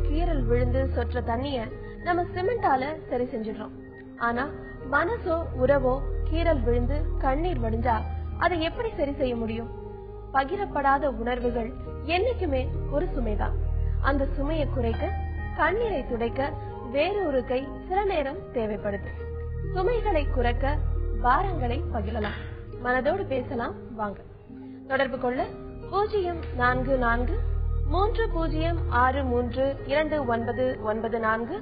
கீறல் விழுந்து சொற்ற தண்ணிய நம்ம சிமெண்டால சரி செஞ்சிடறோம். ஆனா மனசோ உறவோ கீறல் விழுந்து கண்ணீர் வடிஞ்சா அதை எப்படி சரி செய்ய முடியும்? பகிரப்படாத உணர்வுகள் என்னைக்குமே ஒரு சுமைதான். அந்த சுமையை குறைக்க, கண்ணீரை துடைக்க வேறொரு கை சில நேரம் தேவைப்படுது. சுமைகளை குறைக்க பாரங்களை பகிரலாம். மனதோடு பேசலாம் வாங்க. தொடர்பு கொள்ள 0443063294 0443042277.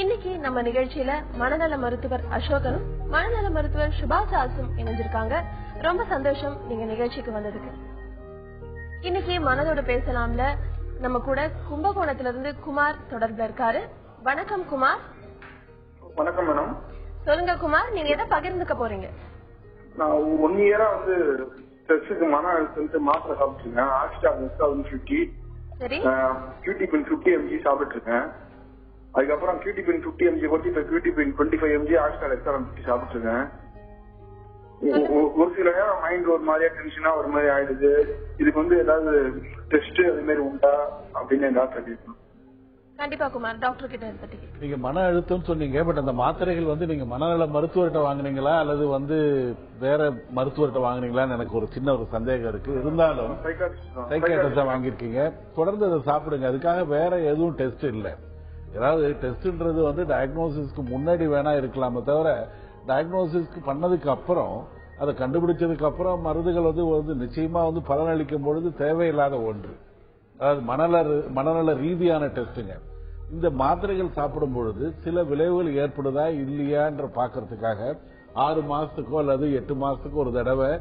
இன்னைக்கு நம்ம நிகழ்ச்சியில மனநல மருத்துவர் அசோகனும் மனநல மருத்துவர் சுபாசாசும் இணைஞ்சிருக்காங்க. ரொம்ப சந்தோஷம் நீங்க நிகழ்ச்சிக்கு வந்ததுக்கு. இன்னைக்கு மனதோடு பேசலாம்ல நம்ம கூட கும்பகோணத்துல இருந்து குமார் தொடர்புல இருக்காரு. வணக்கம் குமார். வணக்கம் மேடம். சொல்லுங்க குமார், நீங்க எதை பகிர்ந்துக்க போறீங்க? நான் 1 இயரா ஸ்ட்ரெஸ்ஸுக்கு மன அழுத்தத்துக்கு மாத்திரை சாப்பிட்டுருக்கேன். ஆக்ஸ்டார் 50. சரி. QT-Pin 50 mg சாப்பிட்டு இருக்கேன். அதுக்கப்புறம் QT-Pin 50 mg கொட்டி இப்ப QT-Pin 25 mg ஆக்ஸ்டார் XR 50 சாப்பிட்டு இருக்கேன். ஒரு சில நேரம் மைண்ட் ஒரு மாதிரியா டென்ஷனா ஒரு மாதிரி ஆயிடுது. இதுக்கு ஏதாவது டெஸ்ட் அது மாதிரி உண்டா அப்படின்னு டாக்டர் கேட்கணும். கண்டிப்பா குமார், டாக்டர் கிட்ட பத்தி. நீங்க மன அழுத்தம் சொன்னீங்க, பட் அந்த மாத்திரைகள் நீங்க மனநல மருத்துவர்கிட்ட வாங்குனீங்களா அல்லது வேற மருத்துவர்கிட்ட வாங்குனீங்களான்னு எனக்கு ஒரு சின்ன ஒரு சந்தேகம் இருக்கு. இருந்தாலும் சைக்காட்ரிஸ்ட் வாங்கிருக்கீங்க, தொடர்ந்து அதை சாப்பிடுங்க. அதுக்காக வேற எதுவும் டெஸ்ட் இல்லை. ஏதாவது டெஸ்ட்ன்றது டயக்னோசிஸ்க்கு முன்னாடி வேணா இருக்கலாமே தவிர, டயக்னோசிஸ்க்கு பண்ணதுக்கு அப்புறம் அதை கண்டுபிடிச்சதுக்கு அப்புறம் மருந்துகள் நிச்சயமா பலனளிக்கும் பொழுது தேவையில்லாத ஒன்று. அதாவது மனநல ரீதியான டெஸ்டுங்க. இந்த மாத்திரைகள் சாப்பிடும் பொழுது சில விளைவுகள் ஏற்படுதா இல்லையான்ற பாக்கிறதுக்காக 6 மாசத்துக்கோ அல்லது 8 மாசத்துக்கோ ஒரு தடவை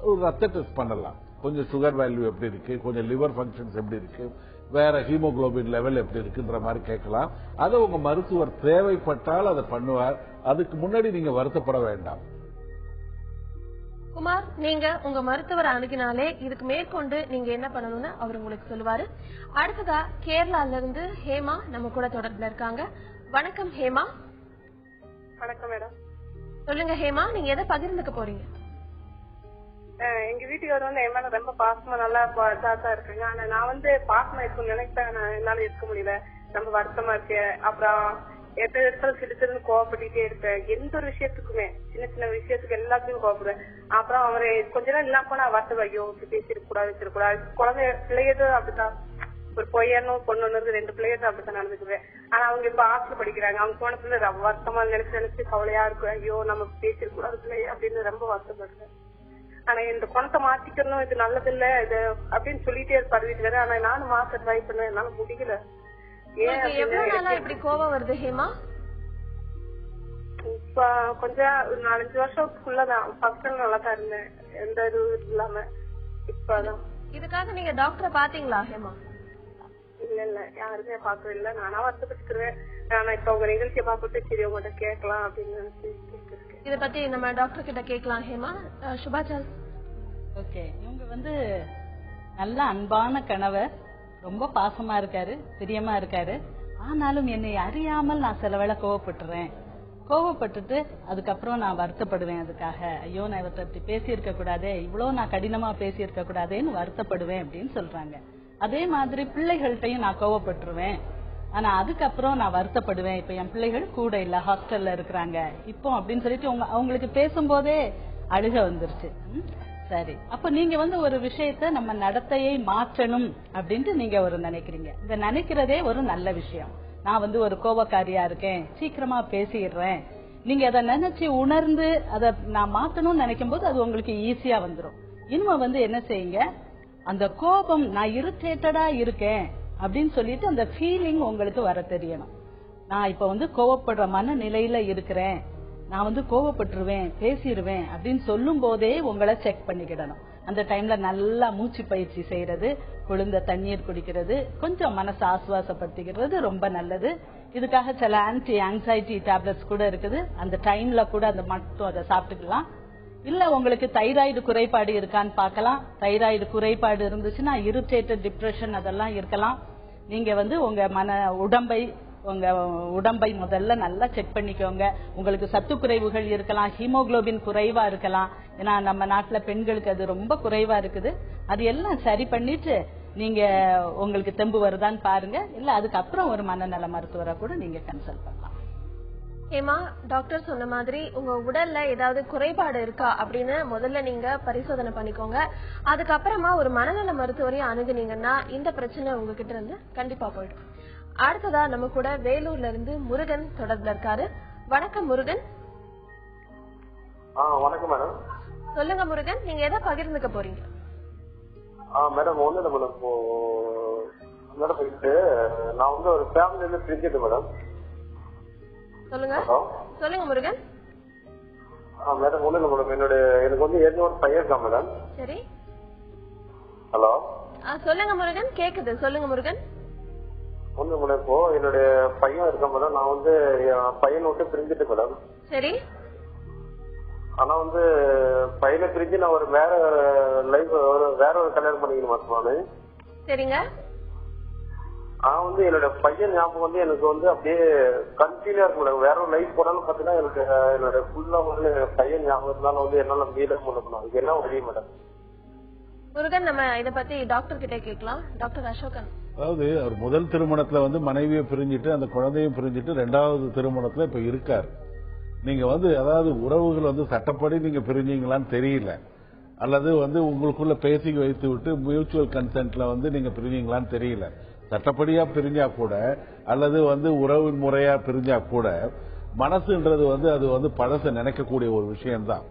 ஒரு ரத்த டெஸ்ட் பண்ணலாம். கொஞ்சம் சுகர் வேல்யூ எப்படி இருக்கு, கொஞ்சம் லிவர் ஃபங்க்ஷன்ஸ் எப்படி இருக்கு, வேற ஹீமோகுளோபின் லெவல் எப்படி இருக்குன்ற மாதிரி கேட்கலாம். அதை உங்க மருத்துவர் தேவைப்பட்டால் அதை பண்ணுவார். அதுக்கு முன்னாடி நீங்க வருத்தப்பட வேண்டாம். குமார், நீங்க உங்க மருத்துவரை அணுகினாலே இதுக்கு மேற்கொண்டு நீங்க என்ன பண்ணணும்னு அவர் உங்களுக்கு சொல்லுவாரு. அடுத்ததா கேரளால இருந்து ஹேமா நம்ம கூட தொடர்புல இருக்காங்க. வணக்கம் ஹேமா. வணக்கம் மேடம். சொல்லுங்க ஹேமா, நீங்க எதை பகிர்ந்துக்க போறீங்க? எங்க வீட்டுக்கு என் மேல ரொம்ப பாசமா நல்லா தான் இருக்குங்க. ஆனா நான் பாசமா இருக்குன்னு நினைக்கிறேன். என்னால இருக்க முடியல, ரொம்ப வருத்தமா இருக்கு. அப்புறம் எந்த இடத்துல சிரிச்சிருந்து கோவப்பட்டுட்டே இருப்பேன். எந்த ஒரு விஷயத்துக்குமே, சின்ன சின்ன விஷயத்துக்கு எல்லாத்தையும் கோவப்படுவேன். அப்புறம் அவரு கொஞ்ச நேரம் இல்லாம போனா வருத்தம், ஐயோ பேசிருக்க கூடாது வச்சிருக்கூடாது. குழந்தை பிள்ளையதும் அப்படித்தான், ஒரு பொய்யனும் பொண்ணு 2 பிள்ளையதும் அப்படித்தான் நடந்துக்குவேன். ஆனா அவங்க இப்ப ஹாஸ்டல் படிக்கிறாங்க. அவங்க போனதுல ரொம்ப வருத்தமா நினைச்சு கவலையா இருக்கும். ஐயோ நம்ம பேசிருக்க கூடாது பிள்ளைய அப்படின்னு ரொம்ப வருத்தப்படுறேன். ஆனா இந்த குணத்தை மாத்திக்கணும், இது நல்லது இல்ல இது அப்படின்னு சொல்லிட்டே இருப்பாரு வீட்டுக்காரு. ஆனா நானும் மாத்த ட்ரை பண்ணேன், என்னால முடியல. எவ்வளவு நாளா இப்படி கோபம் வருது ஹேமா? இப்ப கொஞ்சம் 4-5 வருஷத்துக்குள்ளதான். ஃபர்ஸ்ட் நல்லா தான் இருந்தேன், எந்த இதுவும் இல்லாம. இப்பதான். இதுக்காக நீங்க டாக்டரை பாத்தீங்களா ஹேமா? இல்ல யாருமே பாக்கவே இல்ல. நானா வருத்தப்பட்டுருவேன். ஆனா இப்ப உங்க நிகழ்ச்சியை பாத்துட்டு சரி உங்கள்கிட்ட கேட்கலாம் அப்படின்னு நினைச்சு. இத பத்தி நம்ம டாக்டர் கிட்ட கேட்கலாம் ஹேமா. சுபாச்சார். ஓகே, இவங்க நல்ல அன்பான கணவர், ரொம்ப பாசமா இருக்காரு, பிரியமா இருக்காரு. ஆனாலும் என்னை அறியாமல் நான் சில வேளை கோவப்பட்டுட்டு அதுக்கப்புறம் நான் வருத்தப்படுவேன். அதுக்காக ஐயோ நான் இவர்கிட்ட பேசியிருக்க கூடாதே, இவ்வளவு நான் கடினமா பேசியிருக்க கூடாதேன்னு வருத்தப்படுவேன் அப்படின்னு சொல்றாங்க. அதே மாதிரி பிள்ளைகள்கிட்டையும் நான் கோவப்பட்டுருவேன். ஆனா அதுக்கப்புறம் நான் வருத்தப்படுவேன். இப்ப என் பிள்ளைகள் கூட இல்ல, ஹாஸ்டல்ல இருக்கிறாங்க இப்போ அப்படின்னு சொல்லிட்டு அவங்களுக்கு பேசும்போதே அழுக வந்துருச்சு. சரி, அப்ப நீங்க ஒரு விஷயத்த நம்ம நடத்தையை மாற்றணும் அப்படின்ட்டு நீங்க நினைக்கிறீங்க. இந்த நினைக்கிறதே ஒரு நல்ல விஷயம். நான் ஒரு கோபக்காரியா இருக்கேன், சீக்கிரமா பேசிடுறேன். நீங்க அதை நினைச்சு உணர்ந்து அதை நான் மாத்தணும்னு நினைக்கும் போது அது உங்களுக்கு ஈஸியா வந்துடும். இனிமே என்ன செய்யுங்க, அந்த கோபம் நான் இரிட்டேட்டடா இருக்கேன் அப்படின்னு சொல்லிட்டு அந்த ஃபீலிங் உங்களுக்கு வர தெரியணும். நான் இப்ப கோவப்படுற மனநிலையில இருக்கிறேன், நான் கோவப்பட்டுருவேன், பேசிடுவேன் அப்படின்னு சொல்லும் போதே உங்களை செக் பண்ணிக்கிடணும். அந்த டைம்ல நல்லா மூச்சு பயிற்சி செய்யறது, குளிர்ந்த தண்ணீர் குடிக்கிறது, கொஞ்சம் மனசை ஆசுவாசப்படுத்திக்கிறது ரொம்ப நல்லது. இதுக்காக சில ஆன்டி ஆங்ஸைட்டி டேப்லெட்ஸ் கூட இருக்குது. அந்த டைம்ல கூட மட்டும் அதை சாப்பிட்டுக்கலாம். இல்ல உங்களுக்கு தைராய்டு குறைபாடு இருக்கான்னு பார்க்கலாம். தைராய்டு குறைபாடு இருந்துச்சுன்னா இரிட்டேட்டட் டிப்ரெஷன் அதெல்லாம் இருக்கலாம். நீங்க உங்க உடம்பை உங்க உடம்பை முதல்ல நல்லா செக் பண்ணிக்கோங்க. உங்களுக்கு சத்து குறைவுகள் இருக்கலாம், ஹீமோகுளோபின் குறைவா இருக்கலாம். ஏன்னா நம்ம நாட்டுல பெண்களுக்கு அது ரொம்ப குறைவா இருக்குது. அது எல்லாம் சரி பண்ணிட்டு நீங்க உங்களுக்கு தெம்பு வருதான்னு பாருங்க. இல்ல அதுக்கப்புறம் ஒரு மனநல மருத்துவரை கூட நீங்க கன்சல்ட் பண்ணலாம். ஏமா, டாக்டர் சொன்ன மாதிரி உங்க உடல்ல ஏதாவது குறைபாடு இருக்கா அப்படின்னு முதல்ல நீங்க பரிசோதனை பண்ணிக்கோங்க. அதுக்கப்புறமா ஒரு மனநல மருத்துவரையும் அணுகுனீங்கன்னா இந்த பிரச்சனை உங்ககிட்ட இருந்து கண்டிப்பா போயிடும். அடுத்ததா நம்ம கூட வேலூர்ல இருந்து முருகன் தொடர்புல இருக்காரு. வணக்கம் முருகன். வணக்கம் மேடம். சொல்லுங்க முருகன், நீங்க எதை பகிர்ந்துக்க போறீங்க? மேடம் ஒண்ணு இல்லை மேடம். மேடம் நான் வந்து ஒரு ஃபேமிலியில பிரிஞ்சிட்டு மேடம். சொல்லுங்க சொல்லுங்க முருகன். மேடம் ஒண்ணு இல்லை மேடம், எனக்கு வந்து ஒரு பையன் இருக்கா மேடம். சரி. ஹலோ. சொல்லுங்க முருகன், கேக்குது. சொல்லுங்க முருகன். ஒண்ணு மேடம், இப்போ என்னுடைய பையன் இருக்கா மேடம். நான் வந்து பையனை விட்டு பிரிஞ்சிட்டு மேடம். சரி. ஆனா வந்து பையனை பிரிஞ்சு நான் ஒரு வேற ஒரு கல்யாணம் பண்ணிக்கணுமா நானு? சரிங்க. நான் வந்து என்னோட பையன் ஞாபகம் வந்து எனக்கு வந்து அப்படியே கண்டினியூ இருக்கு மேடம். வேற ஒரு லைஃப் போனாலும் பாத்தீங்கன்னா எனக்கு என்னோட ஃபுல்லா வந்து பையன் ஞாபகம் இருந்தாலும் வந்து என்னால மீட முடியும். அதுக்கு என்ன வழி மேடம்? முருகன், நம்ம இத பத்தி டாக்டர் கிட்ட கேட்கலாம். டாக்டர் அசோகன். அதாவது அவர் முதல் திருமணத்துல வந்து மனைவியை பிரிஞ்சிட்டு அந்த குழந்தையும் பிரிஞ்சிட்டு ரெண்டாவது திருமணத்துல இப்ப இருக்காரு. நீங்க வந்து அதாவது உறவுகள் வந்து சட்டப்படி நீங்க பிரிஞ்சீங்களான்னு தெரியல, அல்லது வந்து உங்களுக்குள்ள பேசி வைத்து விட்டு மியூச்சுவல் கன்சென்ட்ல வந்து நீங்க பிரிஞ்சீங்களான்னு தெரியல. சட்டப்படியா பிரிஞ்சா கூட அல்லது வந்து உறவு முறையா பிரிஞ்சா கூட மனசுன்றது வந்து அது வந்து பழச நினைக்கக்கூடிய ஒரு விஷயம்தான்.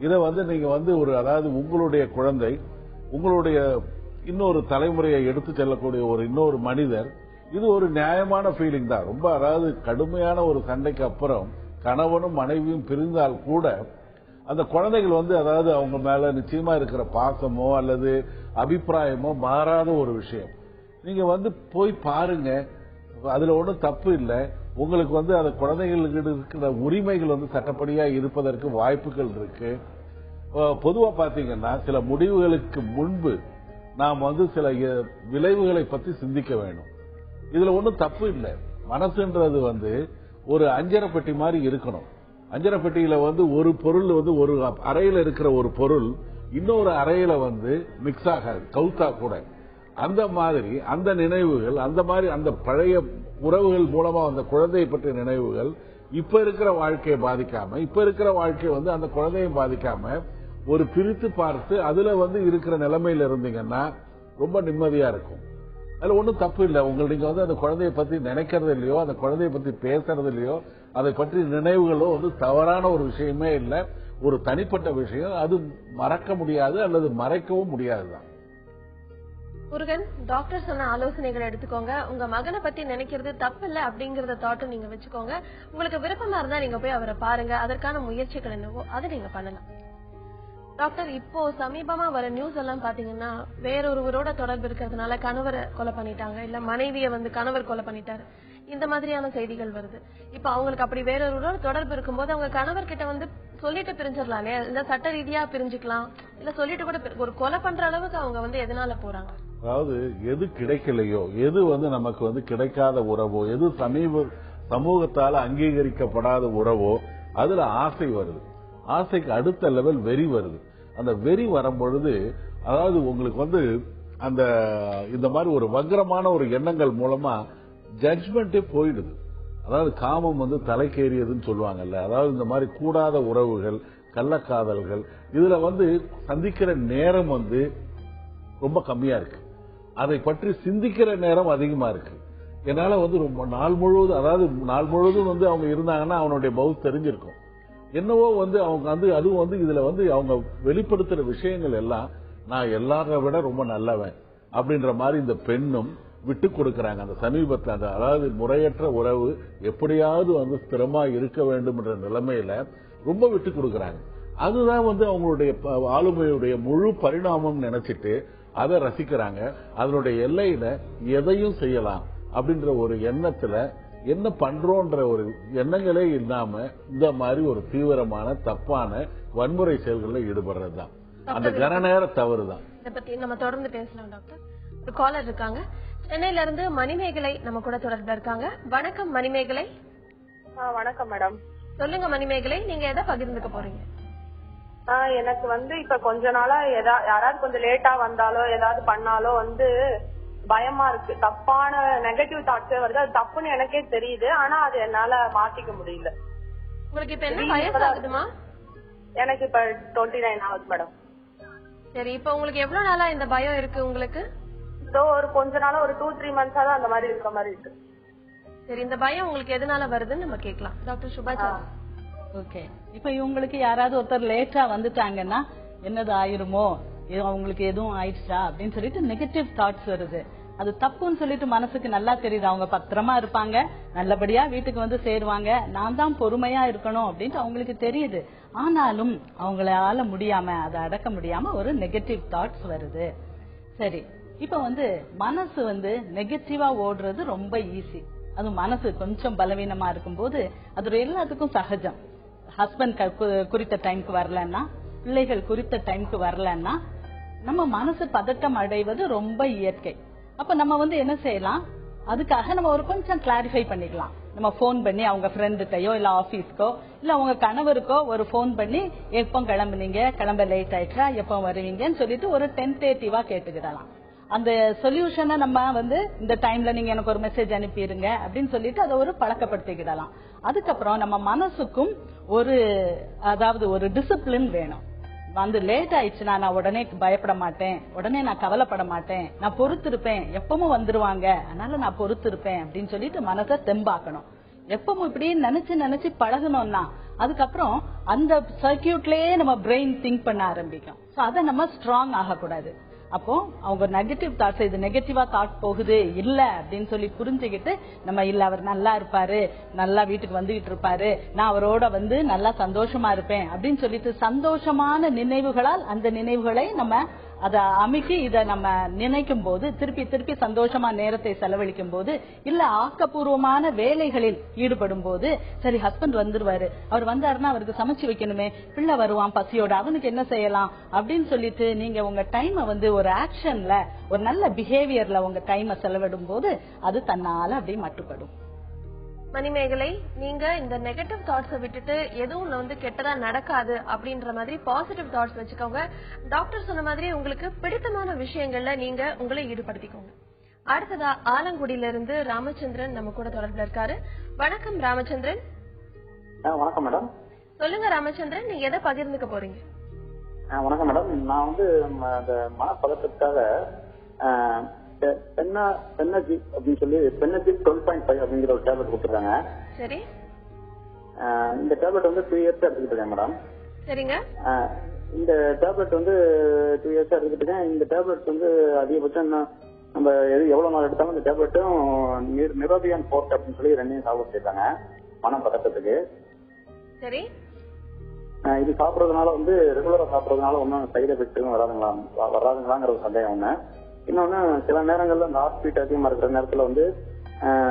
இதை வந்து நீங்க வந்து ஒரு அதாவது உங்களுடைய குழந்தை உங்களுடைய இன்னொரு தலைமுறையை எடுத்து செல்லக்கூடிய ஒரு இன்னொரு மனிதர், இது ஒரு நியாயமான ஃபீலிங் தான். ரொம்ப அதாவது கடுமையான ஒரு சண்டைக்கு அப்புறம் கணவனும் மனைவியும் பிரிந்தால் கூட அந்த குழந்தைகள் வந்து அதாவது அவங்க மேல நிச்சயமா இருக்கிற பாசமோ அல்லது அபிப்பிராயமோ மாறாத ஒரு விஷயம். நீங்க வந்து போய் பாருங்க, அதுல ஒன்றும் தப்பு இல்லை. உங்களுக்கு வந்து அந்த குழந்தைகளுக்கு இருக்கிற உரிமைகள் வந்து சட்டப்படியா இருப்பதற்கு வாய்ப்புகள் இருக்கு. பொதுவா பாத்தீங்கன்னா சில முடிவுகளுக்கு முன்பு நாம் வந்து சில விளைவுகளை பத்தி சிந்திக்க வேண்டும். இதுல ஒன்றும் தப்பு இல்லை. மனசுன்றது வந்து ஒரு அஞ்சரை பெட்டி மாதிரி இருக்கணும். அஞ்சரை பெட்டியில வந்து ஒரு பொருள் வந்து ஒரு அறையில இருக்கிற ஒரு பொருள் இன்னொரு அறையில வந்து மிக்ஸ் ஆகாது, கவுத்தா கூட. அந்த மாதிரி அந்த நினைவுகள், அந்த மாதிரி அந்த பழைய உறவுகள் மூலமா அந்த குழந்தையை பற்றிய நினைவுகள் இப்ப இருக்கிற வாழ்க்கையை பாதிக்காம, இப்ப இருக்கிற வாழ்க்கையை வந்து அந்த குழந்தையை பாதிக்காம ஒரு பிரித்து பார்த்து அதுல வந்து இருக்கிற நிலைமையில இருந்தீங்கன்னா ரொம்ப நிம்மதியா இருக்கும். அதுல ஒன்றும் தப்பு இல்லை. நீங்க வந்து அந்த குழந்தைய பத்தி நினைக்கிறது இல்லையோ, அந்த குழந்தைய பத்தி பேசுறது இல்லையோ, அதை பற்றி நினைவுகளோ வந்து தவறான ஒரு விஷயமே இல்லை. ஒரு தனிப்பட்ட விஷயம், அது மறக்க முடியாது அல்லது மறைக்கவும் முடியாதுதான். முருகன், டாக்டர் சொன்ன ஆலோசனைகளை எடுத்துக்கோங்க. உங்க மகனை பத்தி நினைக்கிறது தப்பு இல்ல அப்படிங்கறத தாட்டும் நீங்க வச்சுக்கோங்க. உங்களுக்கு விருப்பமா இருந்தா நீங்க போய் அவரை பாருங்க. அதற்கான முயற்சிகள் என்னவோ அதை நீங்க பண்ணலாம். டாக்டர், இப்போ சமீபமா வர நியூஸ் எல்லாம் பாத்தீங்கன்னா வேறொருவரோட தொடர்பு இருக்கிறதுனால கணவரை கொலை பண்ணிட்டாங்க, இல்ல மனைவியை வந்து கணவர் கொலை பண்ணிட்டாரு, இந்த மாதிரியான செய்திகள் வருது. இப்ப அவங்களுக்கு அப்படி வேறொருவரோட தொடர்பு இருக்கும்போது அவங்க கணவர் கிட்ட வந்து சொல்லிட்டு பிரிஞ்சிடலாம் இல்லையா? இல்ல சட்ட ரீதியா பிரிஞ்சுக்கலாம், இல்ல சொல்லிட்டு கூட ஒரு கொலை பண்ற அளவுக்கு அவங்க வந்து எதனால போறாங்க? அதாவது எது கிடைக்கலையோ, எது வந்து நமக்கு வந்து கிடைக்காத உறவோ, எது சமூகத்தால அங்கீகரிக்கப்படாத உறவோ, அதுல ஆசை வருது. ஆசைக்கு அடுத்த லெவல் வெறி வருது. அந்த வெறி வரும்பொழுது அதாவது உங்களுக்கு வந்து அந்த இந்த மாதிரி ஒரு வக்ரமான ஒரு எண்ணங்கள் மூலமா ஜட்ஜ்மெண்டே போயிடுது. அதாவது காமம் வந்து தலைக்கேறியதுன்னு சொல்லுவாங்கல்ல. அதாவது இந்த மாதிரி கூடாத உறவுகள், கள்ளக்காதல்கள், இதுல வந்து சந்திக்கிற நேரம் வந்து ரொம்ப கம்மியா இருக்கு. அதை பற்றி சிந்திக்கிற நேரம் அதிகமா இருக்கு. என்னால வந்து ரொம்ப நாள் முழுவதும் வந்து அவங்க இருந்தாங்கன்னா அவனுடைய பவுஸ் தெரிஞ்சிருக்கும். என்னவோ வந்து அவங்க வந்து அதுவும் வந்து இதுல வந்து அவங்க வெளிப்படுத்துற விஷயங்கள் எல்லாம் நான் எல்லாரை விட ரொம்ப நல்லவன் அப்படின்ற மாதிரி இந்த பெண்ணும் விட்டு கொடுக்கறாங்க. அந்த சமீபத்தில் அதாவது முறையற்ற உறவு எப்படியாவது வந்து ஸ்திரமா இருக்க வேண்டும் என்ற நிலைமையில ரொம்ப விட்டு கொடுக்கறாங்க. அதுதான் வந்து அவங்களுடைய ஆளுமையுடைய முழு பரிணாமம் நினைச்சிட்டு அதை ரசிக்கிறாங்க. அதனுடைய எல்லையில எதையும் செய்யலாம் அப்படின்ற ஒரு எண்ணத்துல என்ன பண்றோன்ற ஒரு எண்ணங்களே இல்லாம இந்த மாதிரி ஒரு தீவிரமான தப்பான வன்முறை செயல்களில் ஈடுபடுறதுதான் அந்த கனநேர தவறுதான். இதை பத்தி நம்ம தொடர்ந்து பேசலாம் டாக்டர். ஒரு காலர் இருக்காங்க. சென்னையில இருந்து மணிமேகலை நம்ம கூட தொடர்புல இருக்காங்க. வணக்கம் மணிமேகலை. வணக்கம் மேடம். சொல்லுங்க மணிமேகலை, நீங்க எதை பகிர்ந்துக்க போறீங்க? எனக்கு இப்ப கொஞ்ச நாளா யாராவது கொஞ்சம் லேட்டா வந்தாலோ ஏதாவது பண்ணாலோ பயமா இருக்கு. தப்பான நெகட்டிவ் தாட்ஸே வருது. அது தப்புன்னு எனக்கே தெரியுது. ஆனா அது என்னால மாத்திக்க முடியல. உங்களுக்கு இப்ப என்ன வயசு ஆகுதுமா? எனக்கு இப்ப 29 ஆகுது மேடம். சரி, இப்ப உங்களுக்கு எவ்வளவு நாளா இந்த பயம் இருக்கு உங்களுக்கு? ஒரு கொஞ்ச நாளா ஒரு 2-3 மந்த்ஸா தான் அந்த மாதிரி இருக்க மாதிரி இருக்கு. சரி, இந்த பயம் உங்களுக்கு எதனால வருதுன்னு நம்ம கேட்கலாம். டாக்டர் சுபாச்சாரி. ஓகே, இப்ப இவங்களுக்கு யாராவது ஒருத்தர் லேட்டா வந்துட்டாங்கன்னா என்னது ஆயிருமோ, அவங்களுக்கு எதுவும் ஆயிடுச்சா அப்படின்னு சொல்லிட்டு நெகட்டிவ் தாட்ஸ் வருது. அது தப்புன்னு சொல்லிட்டு மனசுக்கு நல்லா தெரியுது. அவங்க பத்திரமா இருப்பாங்க, நல்லபடியா வீட்டுக்கு சேருவாங்க, நான் தான் பொறுமையா இருக்கணும் அப்படின்ட்டு அவங்களுக்கு தெரியுது. ஆனாலும் அவங்களால முடியாம, அதை அடக்க முடியாம ஒரு நெகட்டிவ் தாட்ஸ் வருது. சரி, இப்ப மனசு நெகட்டிவா ஓடுறது ரொம்ப ஈஸி. அது மனசு கொஞ்சம் பலவீனமா இருக்கும்போது அது எல்லாத்துக்கும் சகஜம். ஹஸ்பண்ட் குறித்த டைமுக்கு வரலன்னா, பிள்ளைகள் குறித்த டைமுக்கு வரலன்னா நம்ம மனசு பதட்டம் அடைவது ரொம்ப இயற்கை. அப்ப நம்ம என்ன செய்யலாம், அதுக்காக நம்ம ஒரு கொஞ்சம் கிளாரிஃபை பண்ணிக்கலாம். நம்ம போன் பண்ணி அவங்க ஃப்ரெண்டுகிட்டயோ இல்ல ஆபீஸ்க்கோ இல்ல அவங்க கணவருக்கோ ஒரு போன் பண்ணி எப்போ கிளம்புனீங்க, கிளம்ப லேட் ஆயிட்டா, எப்போ வருவீங்கன்னு சொல்லிட்டு ஒரு டென்டேட்டிவா கேட்டுக்கிடலாம். அந்த சொல்யூஷனை நம்ம இந்த டைம்ல நீங்க எனக்கு ஒரு மெசேஜ் அனுப்பிடுங்க அப்படின்னு சொல்லிட்டு அதை ஒரு பழக்கப்படுத்திக்கிடலாம். அதுக்கப்புறம் நம்ம மனசுக்கும் அதாவது ஒரு டிசிப்ளின் வேணும். லேட் ஆயிடுச்சுன்னா நான் உடனே பயப்பட மாட்டேன், உடனே நான் கவலைப்பட மாட்டேன், நான் பொறுத்திருப்பேன், எப்பவும் வந்துருவாங்க, அதனால நான் பொறுத்திருப்பேன் அப்படின்னு சொல்லிட்டு மனசை தெம்பாக்கணும். எப்பவும் இப்படி நினைச்சு பழகணும்னா அதுக்கப்புறம் அந்த சர்க்கியூட்லயே நம்ம பிரெயின் திங்க் பண்ண ஆரம்பிக்கும். அதை நம்ம ஸ்ட்ராங் ஆகக்கூடாது. அப்போ அவங்க நெகட்டிவ் தாட்ஸ், இது நெகட்டிவா தாட் போகுது இல்ல அப்படின்னு சொல்லி புரிஞ்சுக்கிட்டு நம்ம இல்ல அவர் நல்லா இருப்பாரு, நல்லா வீட்டுக்கு வந்துகிட்டு இருப்பாரு, நான் அவரோட நல்லா சந்தோஷமா இருப்பேன் அப்படின்னு சொல்லிட்டு சந்தோஷமான நினைவுகளால் அந்த நினைவுகளை நம்ம அதை அமுக்கி இதை நம்ம நினைக்கும் போது திருப்பி சந்தோஷமா நேரத்தை செலவழிக்கும் போது இல்ல ஆக்கப்பூர்வமான வேலைகளில் ஈடுபடும் போது, சரி ஹஸ்பண்ட் வந்துருவாரு, அவர் வந்தாருன்னா அவருக்கு சமைச்சு வைக்கணுமே, பிள்ளை வருவான் பசியோட, அவனுக்கு என்ன செய்யலாம் அப்படின்னு சொல்லிட்டு நீங்க உங்க டைமை ஒரு ஆக்ஷன்ல ஒரு நல்ல பிஹேவியர்ல உங்க டைமை செலவிடும் போது அது தன்னால அப்படியே மட்டுப்படும். மணிமேகலை, நீங்க இந்த நெகட்டிவ் தாட்ஸை விட்டுட்டு எதுவும் கெட்டதா நடக்காது அப்படின்ற மாதிரி பாசிட்டிவ் தாட்ஸ் வச்சுக்கோங்க. டாக்டர் சொன்ன மாதிரி உங்களுக்கு பிடித்தமான விஷயங்கள்ல நீங்க உங்களை ஈடுபடுத்திக்கோங்க. அடுத்ததா ஆலங்குடியில இருந்து ராமச்சந்திரன் நம்ம கூட தொடர்புல இருக்காரு. வணக்கம் ராமச்சந்திரன். வணக்கம் மேடம். சொல்லுங்க ராமச்சந்திரன், நீங்க எதை பகிர்ந்துக்க போறீங்க? வணக்கம் மேடம். நான் மனப்பதட்டத்துக்காக பென்னஜிப் அப்படின்னு சொல்லி பென்னஜிப் 12.5 அப்படிங்கிற ஒரு டேப்லெட் கொடுத்துருக்காங்க. சரி, இந்த டேப்லெட் 2 இயர்ஸ் எடுத்துக்கிட்டு இருக்கேன் மேடம். சரிங்க. இந்த டேப்லெட் 2 இயர்ஸ் எடுத்துக்கிட்டு இருக்கேன். இந்த டேப்லெட் அதிகபட்சம் நம்ம எவ்வளவு நாள் எடுத்தாலும் இந்த டேப்லெட்டும் நிரோபியான் போர்ட் அப்படின்னு சொல்லி 2 சாப்பிட சொல்லிருக்காங்க மன பதட்டத்துக்கு. சரி, இது சாப்பிடறதுனால ரெகுலரா சாப்பிடறதுனால ஒன்னும் சைடு எஃபெக்ட் வராதுங்களாங்கிற ஒரு சந்தேகம் ஒண்ணு. இன்னொன்னு, சில நேரங்கள்ல இந்த ஹார்ட் பீட் அதிகமா இருக்கிற நேரத்துல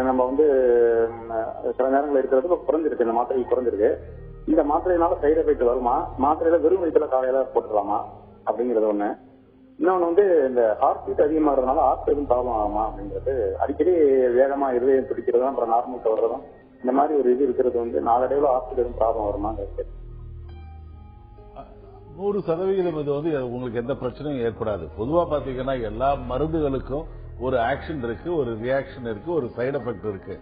நம்ம சில நேரங்கள் இருக்கிறது குறைஞ்சிருக்கு, இந்த மாத்திரை குறைஞ்சிருக்கு. இந்த மாத்திரையினால சைடு எஃபெக்ட் வருமா, மாத்திரையில வெறும் வயிற்றுல காலையில போட்டுக்கலாமா அப்படிங்கறது ஒண்ணு. இன்னொன்னு இந்த ஹார்ட் பீட் அதிகமாகிறதுனால ஹார்ட் எதுவும் ப்ராப்ளம் ஆகுமா அப்படிங்கிறது, அடிக்கடி வேகமா இருதயம் பிடிக்கிறதும் அப்புறம் நார்மல் வர்றதும் இந்த மாதிரி ஒரு இது இருக்கிறது நாளடைவுல ஹார்ட் எதுவும் ப்ராப்ளம் வருமாங்கிறது 100% இது உங்களுக்கு எந்த பிரச்சனையும் ஏற்படாது. பொதுவா பாத்தீங்கன்னா எல்லா மருந்துகளுக்கும் ஒரு ஆக்ஷன் இருக்கு, ஒரு ரியாக்ஷன் இருக்கு, ஒரு சைடு எஃபெக்ட் இருக்கு.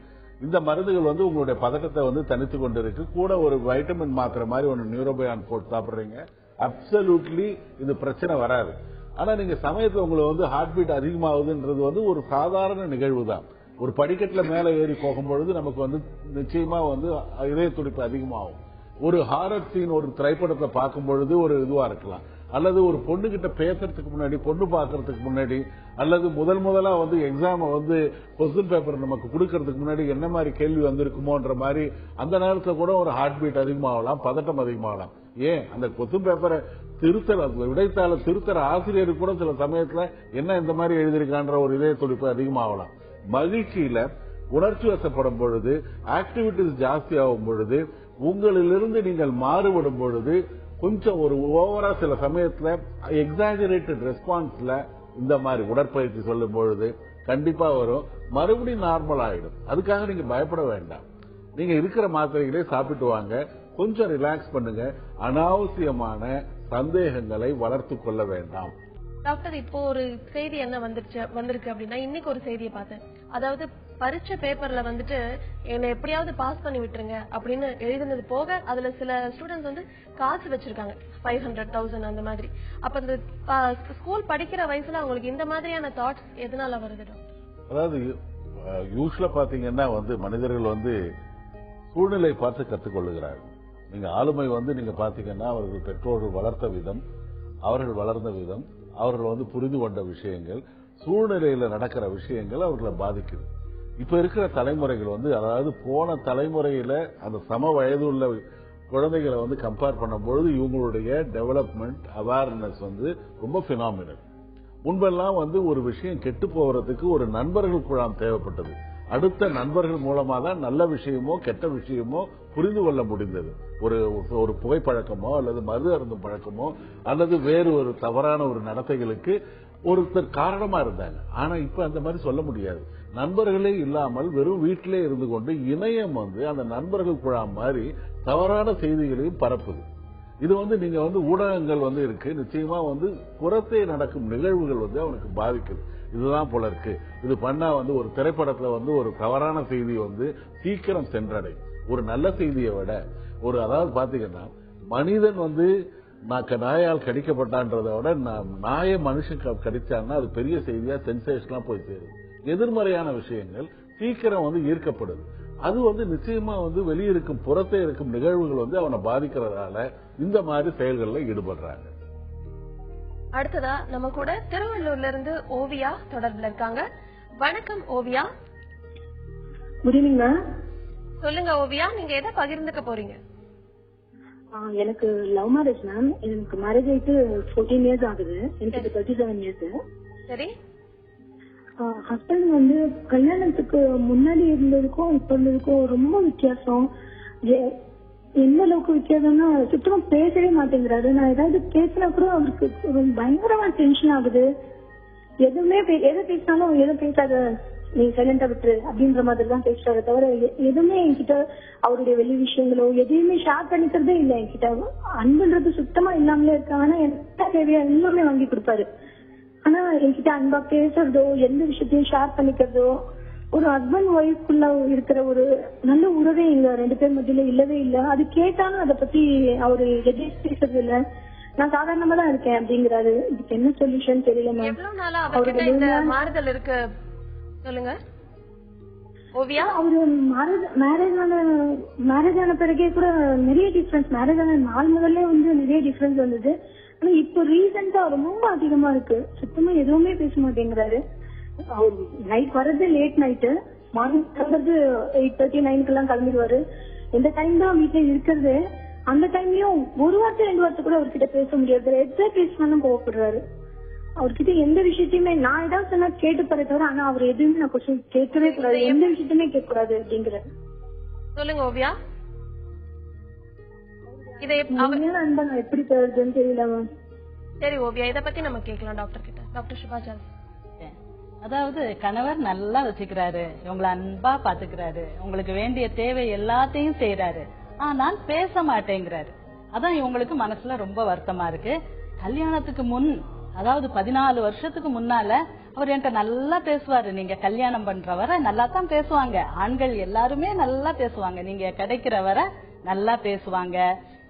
இந்த மருந்துகள் உங்களுடைய பதட்டத்தை தனித்து கொண்டு இருக்கு. கூட ஒரு வைட்டமின் மாத்திரை மாதிரி ஒன்று நியூரோபயான் போட்டு சாப்பிடுறீங்க, அப்சல்யூட்லி இந்த பிரச்சனை வராது. ஆனா நீங்க சமயத்துல உங்களுக்கு ஹார்ட் பீட் அதிகமாகுதுன்றது ஒரு சாதாரண நிகழ்வு தான். ஒரு படிக்கட்டுல மேல ஏறி போகும்பொழுது நமக்கு நிச்சயமா இதய துடிப்பு அதிகமாகும். ஒரு ஹாரர் சீன் ஒரு திரைப்படத்தை பார்க்கும் பொழுது ஒரு இதுவா இருக்கலாம், அல்லது ஒரு பொண்ணு கிட்ட பேசுறதுக்கு முன்னாடி, பொண்ணு பாக்குறதுக்கு முன்னாடி, அல்லது முதலா எக்ஸாம் கொஸ்டின் பேப்பர் நமக்கு கொடுக்கறதுக்கு முன்னாடி என்ன மாதிரி கேள்வி வந்திருக்குமோன்ற மாதிரி அந்த நேரத்துல கூட ஒரு ஹார்ட் பீட் அதிகமாகலாம், பதட்டம் அதிகமாகலாம். ஏன் அந்த கொஸ்டின் பேப்பரை விடைத்தாள திருத்தர ஆசிரியருக்கு கூட சில சமயத்துல என்ன இந்த மாதிரி எழுதியிருக்கான்ற ஒரு இதய துடிப்பு அதிகமாகலாம். மகிழ்ச்சியில உணர்ச்சி வசப்படும் பொழுது, ஆக்டிவிட்டிஸ் ஜாஸ்தி ஆகும் பொழுது, உங்களிலிருந்து நீங்கள் மாறுபடும் பொழுது, கொஞ்சம் ஒரு ஓவரா சில சமயத்துல எக்ஸாஜரேட்டட் ரெஸ்பான்ஸ்ல இந்த மாதிரி உடற்பயிற்சி சொல்லும் பொழுது, கண்டிப்பா வரும், மறுபடியும் நார்மல் ஆயிடும். அதுக்காக நீங்க பயப்பட வேண்டாம். நீங்க இருக்கிற மாத்திரைகளே சாப்பிட்டு வாங்க, கொஞ்சம் ரிலாக்ஸ் பண்ணுங்க, அனாவசியமான சந்தேகங்களை வளர்த்து கொள்ள வேண்டாம். டாக்டர், இப்போ ஒரு செய்தி என்ன வந்திருக்கு அப்படின்னா, இன்னைக்கு ஒரு செய்தியை பார்த்தேன். அதாவது பரீட்சை பேப்பர்ல வந்துட்டு என்னை எப்படியாவது பாஸ் பண்ணி விட்டுருங்க அப்படின்னு எழுதினது போக அதுல சில ஸ்டூடெண்ட்ஸ் வந்து காசு வச்சிருக்காங்க 500,000 அந்த மாதிரி. அப்ப இந்த ஸ்கூல் படிக்கிற வயசுல அவங்களுக்கு இந்த மாதிரியான தாட்ஸ் எதனால வருது டாக்டர்? அதாவது யூஸ்வலா பாத்தீங்கன்னா வந்து மனிதர்கள் வந்து சூழ்நிலை பார்த்து கற்றுக்கொள்ளுகிறார்கள். நீங்க ஆளுமை வந்து நீங்க பாத்தீங்கன்னா அவர்கள் பெற்றோர்கள் வளர்த்த விதம், அவர்கள் வளர்ந்த விதம், அவர்கள் வந்து புரிந்து கொண்ட விஷயங்கள், சூழ்நிலையில நடக்கிற விஷயங்கள் அவர்களை பாதிக்குது. இப்ப இருக்கிற தலைமுறைகள் வந்து, அதாவது போன தலைமுறையில அந்த சம வயது உள்ள குழந்தைகளை வந்து கம்பேர் பண்ணும்பொழுது இவங்களுடைய டெவலப்மெண்ட் அவேர்னஸ் வந்து ரொம்ப பினாமினல். முன்பெல்லாம் வந்து ஒரு விஷயம் கெட்டு போறதுக்கு ஒரு நண்பர்கள் குழாம் தேவைப்பட்டது. அடுத்த நண்பர்கள் மூலமா தான் நல்ல விஷயமோ கெட்ட விஷயமோ புரிந்து கொள்ள முடிந்தது. ஒரு புகைப்பழக்கமோ அல்லது மது அருந்தும் பழக்கமோ அல்லது வேறு ஒரு தவறான ஒரு நடத்தைகளுக்கு ஒருத்தர் காரணமா இருந்தாங்க. ஆனா இப்ப அந்த மாதிரி சொல்ல முடியாது. நண்பர்களே இல்லாமல் வெறும் வீட்டிலே இருந்து கொண்டு இணையம் வந்து அந்த நண்பர்கள் குழாம் மாதிரி தவறான செய்திகளையும் பரப்புது. இது வந்து நீங்க வந்து ஊடகங்கள் வந்து இருக்கு, நிச்சயமா வந்து புறத்தே நடக்கும் நிகழ்வுகள் வந்து அவனுக்கு பாதிக்குது. இதுதான் போல இருக்கு, இது பண்ணா வந்து ஒரு திரைப்படத்துல வந்து ஒரு தவறான செய்தி வந்து சீக்கிரம் சென்றடையும். ஒரு நல்ல செய்தியை விட அதாவது பாத்தீங்கன்னா மனிதன் வந்து நாயால் கடிக்கப்பட்டான்றதை விட நாய மனுஷன் கடிச்சான்னா அது பெரிய செய்தியா சென்சேஷனா போய் சேருது. எதிர்மறையான விஷயங்கள் சீக்கிரம் வந்து ஈர்க்கப்படுது. அது வந்து நிச்சயமா வந்து வெளியிருக்கும் புறத்தே இருக்கும் நிகழ்வுகள் வந்து அவனை பாதிக்கிறதால இந்த மாதிரி செயல்கள்ல ஈடுபடுறாங்க. அடுத்ததா நம்ம கூட திருவள்ளூர்ல இருந்து ஓவியா தொடர்புல இருக்காங்க. வணக்கம் ஓவியா. Good evening ma'am. சொல்லுங்க ஓவியா, நீங்க எதை பகிர்ந்துக்க போறீங்க? எனக்கு லவ் மேரேஜ் மேம். எனக்கு மேரேஜ் ஆயிட்டு 14 இயர்ஸ் ஆகுது. எனக்கு 37 இயர்ஸ். சரி. ஹஸ்பண்ட் வந்து கல்யாணத்துக்கு முன்னாடி இருந்ததுக்கும் இப்ப இருந்ததுக்கும் ரொம்ப வித்தியாசம். எந்த அளவுக்கு வித்தியாசம்னா சுத்தமா பேசவே மாட்டேங்கிறாரு. நான் ஏதாவது பேசினா கூட அவருக்கு பயங்கரமா டென்ஷன் ஆகுது. எதுவுமே எதை பேசினாலும் எதுவும் பேசாத, நீ சைலண்டா விட்டுரு அப்படின்ற மாதிரி தான் பேசுறாரு தவிர எதுவுமே என்கிட்ட அவருடைய வெளி விஷயங்களோ எதையுமே ஷேர் பண்ணிக்கிறதே இல்லை. என்கிட்ட அன்புன்றது சுத்தமா இல்லாமலே இருக்காங்க. ஆனா என்ன தேவையா எல்லாமே வாங்கி கொடுப்பாரு. ஆனா என்கிட்ட அன்பா பேசுறதோ எந்த விஷயத்தையும் ஷேர் பண்ணிக்கிறதோ ஒரு ஹஸ்பண்ட் ஒய்ஃப்குள்ள இருக்கிற ஒரு நல்ல உறவே எங்க 2 பேர் மத்தியில இல்லவே இல்லை. அது கேட்டாலும் அதை பத்தி அவரு எதையும் பேசுறது இல்ல. நான் சாதாரணமா தான் இருக்கேன் அப்படிங்கிறாரு. இதுக்கு என்ன சொல்யூஷன் தெரியல மேம். மாறுதல் இருக்கு சொல்லுங்க ஓவியா. அவரு மேரேஜ் ஆன பிறகே கூட நிறைய டிஃபரன்ஸ், மேரேஜ் ஆன நாள் முதல்ல வந்து நிறைய டிஃபரன்ஸ் வந்தது. ஆனா இப்போ ரீசெண்டா ரொம்ப அதிகமா இருக்கு. சுத்தமா எதுவுமே பேச மாட்டேங்கிறாரு. நைட் வர்றது லேட் நைட்டு, மார்னிங் கிளம்புறது 8:30 9 கிளம்பிடுவாரு. இந்த டைம் தான் வீட்டுல இருக்கிறது. அந்த டைம்லயும் ஒரு வார்த்தை 2 வார்த்தை கூட அவர்கிட்ட பேச முடியாது. எதை பேசினாலும் கோவப்படுறாரு. அவர்கிட்ட எந்த விஷயத்தையுமே நான் ஏதாவது சொன்னா கேட்டு போற தவிர ஆனா அவர் எதுவுமே நான் கொஸ்டின் கேட்கவே கூடாது, எந்த விஷயத்தையுமே கேட்க கூடாது அப்படிங்கிறாரு. சொல்லுங்க ஓவியா, அன்பா நான் எப்படி போறதுன்னு தெரியல மேம். சரி ஓவியா, இத பத்தி நம்ம கேட்கலாம் டாக்டர் கிட்ட. டாக்டர் சுபாஜா. அதாவது கணவர் நல்லா வச்சுக்கிறாரு, உங்களை அன்பா பாத்துக்கிறாரு, உங்களுக்கு வேண்டிய தேவை எல்லாத்தையும் செய்யறாரு, ஆனால் பேச மாட்டேங்கிறாரு. அதான் இவங்களுக்கு மனசுல ரொம்ப வருத்தமா இருக்கு. கல்யாணத்துக்கு முன், அதாவது 14 வருஷத்துக்கு முன்னால அவர் என்கிட்ட நல்லா பேசுவாரு. நீங்க கல்யாணம் பண்ற வரை நல்லா தான் பேசுவாங்க. ஆண்கள் எல்லாருமே நல்லா பேசுவாங்க. நீங்க கிடைக்கிற வரை நல்லா பேசுவாங்க.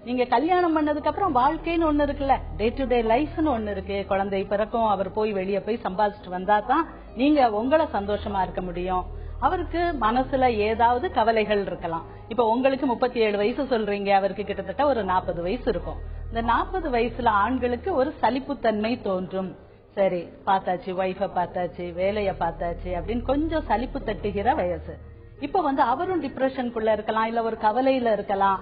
நீங்க கல்யாணம் பண்ணதுக்கு அப்புறம் வாழ்க்கைன்னு ஒண்ணு இருக்குல்ல, டே டு டே லைஃப்னு ஒண்ணு இருக்கு. குழந்தை பிறக்கும், அவர் போய் வெளியே போய் சம்பாதிச்சுட்டு வந்தா தான் நீங்க உங்களை சந்தோஷமா இருக்க முடியும். அவருக்கு மனசுல ஏதாவது கவலைகள் இருக்கலாம். இப்ப உங்களுக்கு 37 வயசு சொல்றீங்க, அவருக்கு கிட்டத்தட்ட ஒரு 40 வயசு இருக்கும். இந்த 40 வயசுல ஆண்களுக்கு ஒரு சலிப்புத்தன்மை தோன்றும். சரி, பார்த்தாச்சு, ஒய்ஃப பார்த்தாச்சு, வேலைய பார்த்தாச்சு அப்படின்னு கொஞ்சம் சலிப்பு தட்டுகிற வயசு. இப்ப அவரும் டிப்ரெஷனுக்குள்ள இருக்கலாம், இல்ல ஒரு கவலையில இருக்கலாம்.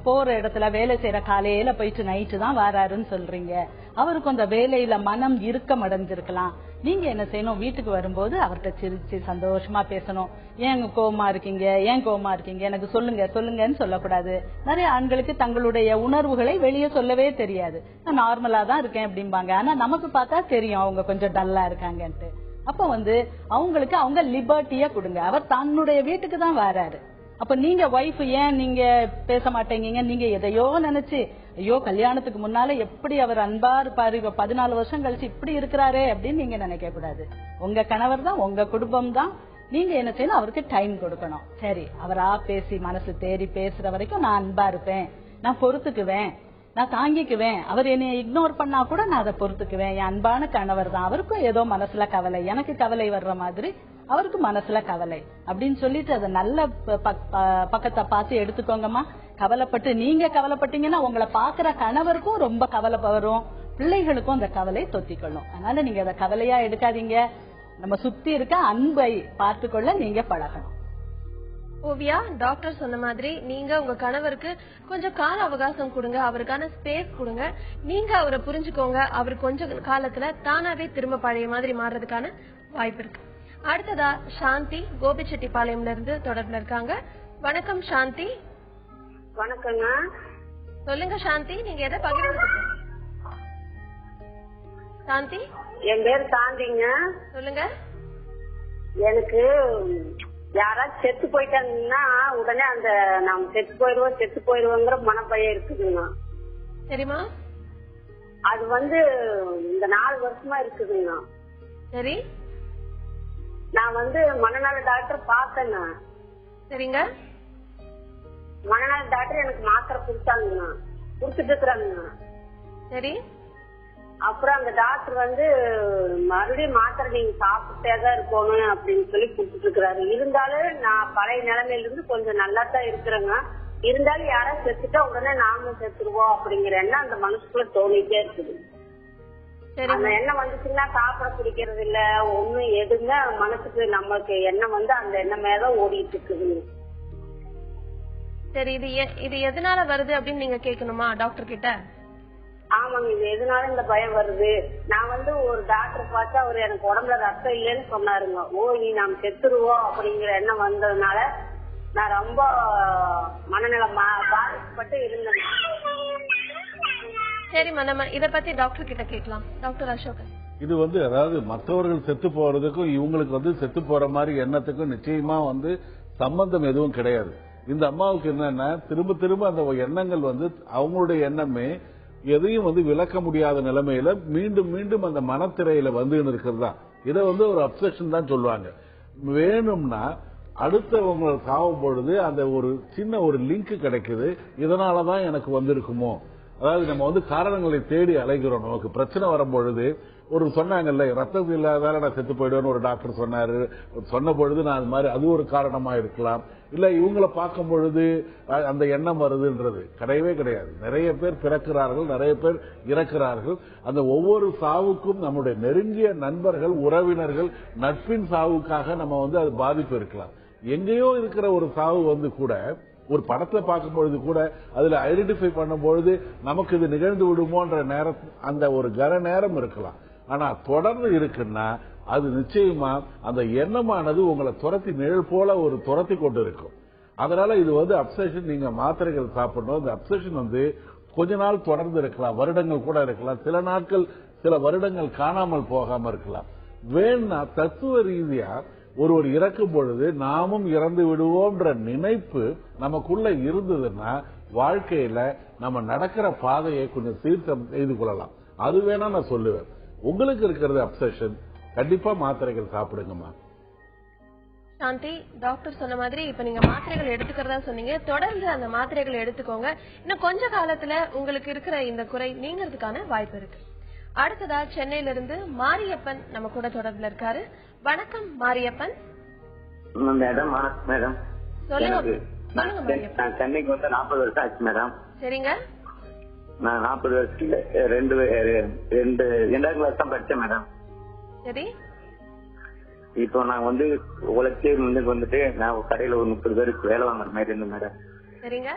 போற இடத்துல வேலை செய்யற காலையில போயிட்டு நைட்டு தான் வராருன்னு சொல்றீங்க. அவருக்கு அந்த வேலையில மனம் இறுக்கம் அடைஞ்சிருக்கலாம். நீங்க என்ன செய்யணும், வீட்டுக்கு வரும்போது அவர்கிட்ட சிரிச்சு சந்தோஷமா பேசணும். ஏன் கோவமா இருக்கீங்க, ஏன் கோவமா இருக்கீங்க, எனக்கு சொல்லுங்க சொல்லுங்கன்னு சொல்லக்கூடாது. நிறைய ஆண்களுக்கு தங்களுடைய உணர்வுகளை வெளியே சொல்லவே தெரியாது. நான் நார்மலா தான் இருக்கேன் அப்படிம்பாங்க. ஆனா நமக்கு பார்த்தா தெரியும் அவங்க கொஞ்சம் டல்லா இருக்காங்கன்ட்டு. அப்ப வந்து அவங்களுக்கு அவங்க லிபர்ட்டியா கொடுங்க. அவர் தன்னுடைய வீட்டுக்கு தான் வராரு. அப்ப நீங்க ஒய்ஃப் ஏன் நீங்க பேச மாட்டேங்கீங்க? நீங்க எதையோ நினைச்சு ஐயோ கல்யாணத்துக்கு முன்னால எப்படி அவர் அன்பா இருப்பாரு, 14 வருஷம் கழிச்சு இப்படி இருக்கிறாரே அப்படின்னு நீங்க நினைக்க கூடாது. உங்க கணவர் தான், உங்க குடும்பம் தான். நீங்க என்ன செய்யணும், அவருக்கு டைம் கொடுக்கணும். சரி, அவரா பேசி மனசு தேறி பேசுற வரைக்கும் நான் அன்பா இருப்பேன், நான் பொறுத்துக்குவேன், நான் தாங்கிக்குவேன். அவர் என்னை இக்னோர் பண்ணா கூட நான் அதை பொறுத்துக்குவேன். என் அன்பான கணவர் தான், அவருக்கும் ஏதோ மனசுல கவலை, எனக்கு கவலை வர்ற மாதிரி அவருக்கு மனசுல கவலை அப்படின்னு சொல்லிட்டு அதை நல்ல பக்கத்தை பார்த்து எடுத்துக்கோங்கம்மா. கவலைப்பட்டு நீங்க கவலைப்பட்டீங்கன்னா உங்களை பாக்குற கணவருக்கும் ரொம்ப கவலை வரும், பிள்ளைகளுக்கும் அந்த கவலை தொத்திக்கொள்ளும். அதனால நீங்க அதை கவலையா எடுக்காதீங்க. நம்ம சுத்தி இருக்க அன்பை பார்த்துக்கொள்ள நீங்க பழகணும். ஓவியா, டாக்டர் சொன்ன மாதிரி நீங்க உங்க கணவருக்கு கொஞ்சம் கால அவகாசம் கொடுங்க, அவருக்கான ஸ்பேஸ் கொடுங்க. நீங்க அவரை புரிஞ்சுக்கோங்க. அவர் கொஞ்ச காலத்துல தானாவே திரும்ப பழைய மாதிரி மாறுறதுக்கான வாய்ப்பு இருக்கு. அடுத்ததா சாந்தி கோபிச்செட்டிப்பாளையம்ல இருந்து தொடர்புல இருக்காங்க. வணக்கம் சாந்தி. வணக்கங்க. சொல்லுங்க சாந்தி, நீங்க எதை பகிர்ந்துக்க? சாந்தி, என் பேர் சாந்திங்க. சொல்லுங்க. எனக்கு யாராச்சும் செத்து போயிட்டாங்கன்னா உடனே அந்த நாம் செத்து போயிடுவோங்கிற மனப்பயம் இருக்குதுங்க. சரிமா? அது வந்து இந்த 4 வருஷமா இருக்குதுங்க. சரி, நான் வந்து மனநல டாக்டர் பார்த்தேங்க. சரிங்க. மனநல டாக்டர் எனக்கு மாத்திரை கொடுத்தாங்க, கொடுத்துட்டு இருக்கிறாங்க. சரி. அப்புறம் அந்த டாக்டர் வந்து மறுபடியும் மாத்திரை நீங்க சாப்பிட்டேதான் இருக்கணும் அப்படின்னு சொல்லி கொடுத்துட்டு இருக்கிறாரு. இருந்தாலும் நான் பழைய நிலைமையில இருந்து கொஞ்சம் நல்லா தான் இருக்கிறேங்க. இருந்தாலும் யாராவது செத்துட்டா உடனே நாமும் செத்துருவோம் அப்படிங்கிற எண்ணம் அந்த மனசுக்குள்ள தோணிட்டே இருக்குது. அந்த எண்ணம் வந்துச்சுன்னா சாப்பிட பிடிக்கிறது இல்ல, ஒண்ணு எதுவுமே மனசுக்கு நமக்கு எண்ணம் வந்து அந்த எண்ணம் மேல ஓடிட்டு இருக்குது. சரி, இது எதனால வருது அப்படின்னு நீங்க கேட்கணுமா டாக்டர் கிட்ட? ஆமாங்க, இது எதனால இந்த பயம் வருது. நான் வந்து ஒரு டாக்டர் பார்த்து அவர் எனக்கு உடம்புல ரத்தம் இல்லைன்னு சொன்னாருங்க. நீ நாம் செத்துருவோம் அப்படிங்கிற எண்ணம் வந்ததுனால நான் ரொம்ப மனநலம் பாதிக்கப்பட்டு இருந்தேன். சரிம்மா, நம்ம இத பத்தி டாக்டர் கிட்ட கேட்கலாம். டாக்டர் அசோக், இது வந்து அதாவது மற்றவர்கள் செத்து போறதுக்கும் இவங்களுக்கு வந்து செத்து போற மாதிரி எண்ணத்துக்கும் நிச்சயமா வந்து சம்பந்தம் எதுவும் கிடையாது. இந்த அம்மாவுக்கு என்னன்னா திரும்ப திரும்ப அந்த எண்ணங்கள் வந்து அவங்களுடைய எண்ணமே எதையும் வந்து விளக்க முடியாத நிலைமையில மீண்டும் மீண்டும் அந்த மனத்திரையில வந்து இருக்கிறது தான். இதை வந்து ஒரு அப்செஷன் தான் சொல்லுவாங்க. வேணும்னா அடுத்தவங்க சாவும் பொழுது அந்த ஒரு சின்ன ஒரு லிங்க் கிடைக்குது, இதனாலதான் எனக்கு வந்திருக்குமோ. அதாவது நம்ம வந்து காரணங்களை தேடி அலைகிறோம். நமக்கு பிரச்சனை வரும்பொழுது ஒரு சொன்னாங்கல்ல, ரத்தம் இல்லாதால நான் செத்து போயிடுவேன்னு ஒரு டாக்டர் சொன்னாரு. சொன்ன பொழுது நான் அது மாதிரி அது ஒரு காரணமா இருக்கலாம். இல்ல இவங்களை பார்க்கும் பொழுது அந்த எண்ணம் வருதுன்றது கிடையவே கிடையாது. நிறைய பேர் பிறக்கிறார்கள், நிறைய பேர் இறக்கிறார்கள். அந்த ஒவ்வொரு சாவுக்கும் நம்முடைய நெருங்கிய நண்பர்கள், உறவினர்கள், நட்பின் சாவுக்காக நம்ம வந்து அது பாதிப்பு இருக்கலாம். எங்கேயோ இருக்கிற ஒரு சாவு வந்து கூட ஒரு படத்துல பார்க்கும் பொழுது கூட அதுல ஐடென்டிஃபை பண்ணும் பொழுது நமக்கு இது நிகழ்ந்து விடுமோன்ற நேரம், அந்த ஒரு கன நேரம் இருக்கலாம். ஆனா தொடர்ந்து இருக்குன்னா அது நிச்சயமா அந்த எண்ணமானது உங்களை துரத்தி நிழல் போல ஒரு துரத்தி கொண்டு இருக்கும். அதனால இது வந்து அப்செஷன். நீங்க மாத்திரைகள் சாப்பிடணும். இந்த அப்செஷன் வந்து கொஞ்ச நாள் தொடர்ந்து இருக்கலாம், வருடங்கள் கூட இருக்கலாம், சில நாட்கள் சில வருடங்கள் காணாமல் போகாம இருக்கலாம். வேணா தத்துவ ரீதியா ஒருவர் இறக்கும் பொழுது நாமும் இறந்து விடுவோம்ன்ற நினைப்பு நமக்குள்ள இருந்ததுன்னா வாழ்க்கையில நம்ம நடக்கிற பாதையை கொஞ்சம் சீர்த்தம் செய்து கொள்ளலாம். அது வேணா நான் சொல்லுவேன். உங்களுக்கு இருக்கிறது அப்செஷன், கண்டிப்பா மாத்திரைகள் சாப்பிடுங்கம்மா. சாந்தி, டாக்டர் சொன்ன மாதிரி இப்ப நீங்க மாத்திரைகள் எடுத்துக்கிறதா சொன்னீங்க. தொடர்ந்து அந்த மாத்திரைகளை எடுத்துக்கோங்க. இன்னும் கொஞ்ச காலத்துல உங்களுக்கு இருக்கிற இந்த குறை நீங்கிறதுக்கான வாய்ப்பு இருக்கு. அடுத்ததா சென்னையில இருந்து மாரியப்பன் நம்ம கூட தொடர்புல இருக்காரு. வணக்கம் மாரியப்பன். மேடம் மேடம், சொல்லுங்க. நான் சென்னைக்கு வந்து 40 வருஷம் ஆச்சு மேடம். சரிங்க. நான் 40 வருஷத்துல 2 கிளாஸ் தான் படிச்சேன் மேடம். சரி. இப்போ நான் வந்து உழைச்சி வந்துட்டு நான் கடையில ஒரு 30 பேருக்கு வேலை வாங்குற மாதிரி இருந்தேன் மேடம். சரிங்க.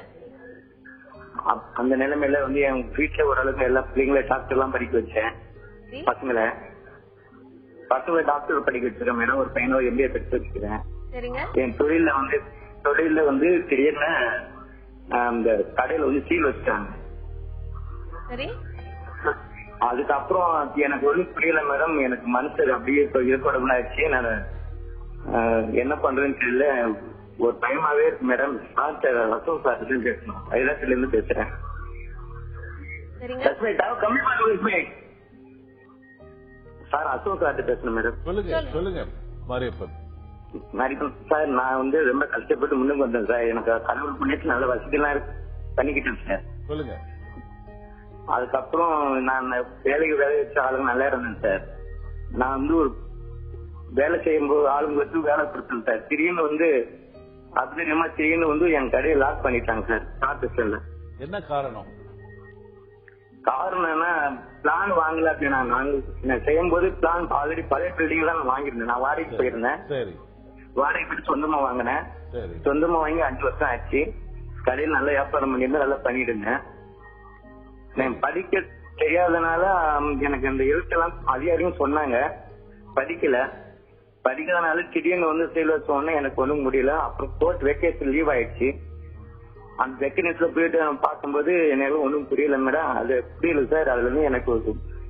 அந்த நிலைமையில வந்து என் வீட்டுல ஓரளவுக்கு எல்லா பிள்ளைங்கள டாக்டர் எல்லாம் படிக்க வச்சேன். பசங்களை டாக்டர் படிக்க வச்சிருக்கேன் மேடம். ஒரு பையனோ MBA படிச்சு வச்சுக்கிறேன். என் தொழில வந்து திடீர்னு அந்த கடையில வந்து சீல் வச்சுட்டாங்க. அதுக்கப்புறம் எனக்கு ஒன்றும் புரியல மேடம். எனக்கு மனசு அப்படியே இருக்கக்கூடாது ஆயிடுச்சு. நான் என்ன பண்றேன்னு தெரியல. ஒரு டைமாவே இருக்கு மேடம். டாக்டர் ரசம் சார்ட்டு பேசணும். ஐலாத்துல இருந்து பேசுறேன். கம்மி பண்ணி சார் அசோக் சார்ட்டு பேசணும் மேடம். சொல்லுங்க மாரியப்பன். சார் நான் வந்து ரொம்ப கஷ்டப்பட்டு முன்னுக்கு வந்தேன் சார். எனக்கு கடவுள் புண்ணியத்துல நல்ல வசதி எல்லாம் பண்ணிக்கிட்டேன் சார். சொல்லுங்க. அதுக்கப்புறம் நான் வேலைக்கு வேலை வச்ச ஆளுங்க நல்லா இருந்தேன் சார். நான் வந்து ஒரு வேலை செய்யும்போது ஆளுங்க வச்சு வேலை கொடுத்தேன் சார். திடீர்னு வந்து அபிநயமா திடீர்னு வந்து என் கடையை லாக் பண்ணிட்டாங்க சார். ஷார்ட். என்ன காரணம்? காரணம் என்ன, பிளான் வாங்கல அப்படின்னா நான் செய்யும்போது பிளான் ஆல்ரெடி பழைய பில்டிங் தான் நான் வாங்கியிருந்தேன். நான் வாடகைக்கு போயிருந்தேன். வாடகை போயிட்டு சொந்தமா வாங்கினேன். சொந்தமா வாங்கி 5 வருஷம் ஆச்சு. கடையில் நல்ல வியாபாரம் பண்ணியிருந்தேன், நல்லா பண்ணிட்டு இருந்தேன். நான் படிக்க தெரியாதனால எனக்கு அந்த எழுத்தெல்லாம் அதிகாரியும் சொன்னாங்க. படிக்கிறதுனால திடீர்னு வந்து செயல் வச்சோடனே எனக்கு ஒன்றும் முடியல. அப்புறம் கோர்ட் வெக்கேஷன் லீவ் ஆயிடுச்சு. அந்த வெக்கேஷன்ஸ்ல போயிட்டு பார்க்கும்போது எனக்கு ஒன்றும் புரியல மேடம். அது புரியல சார். அதுல இருந்து எனக்கு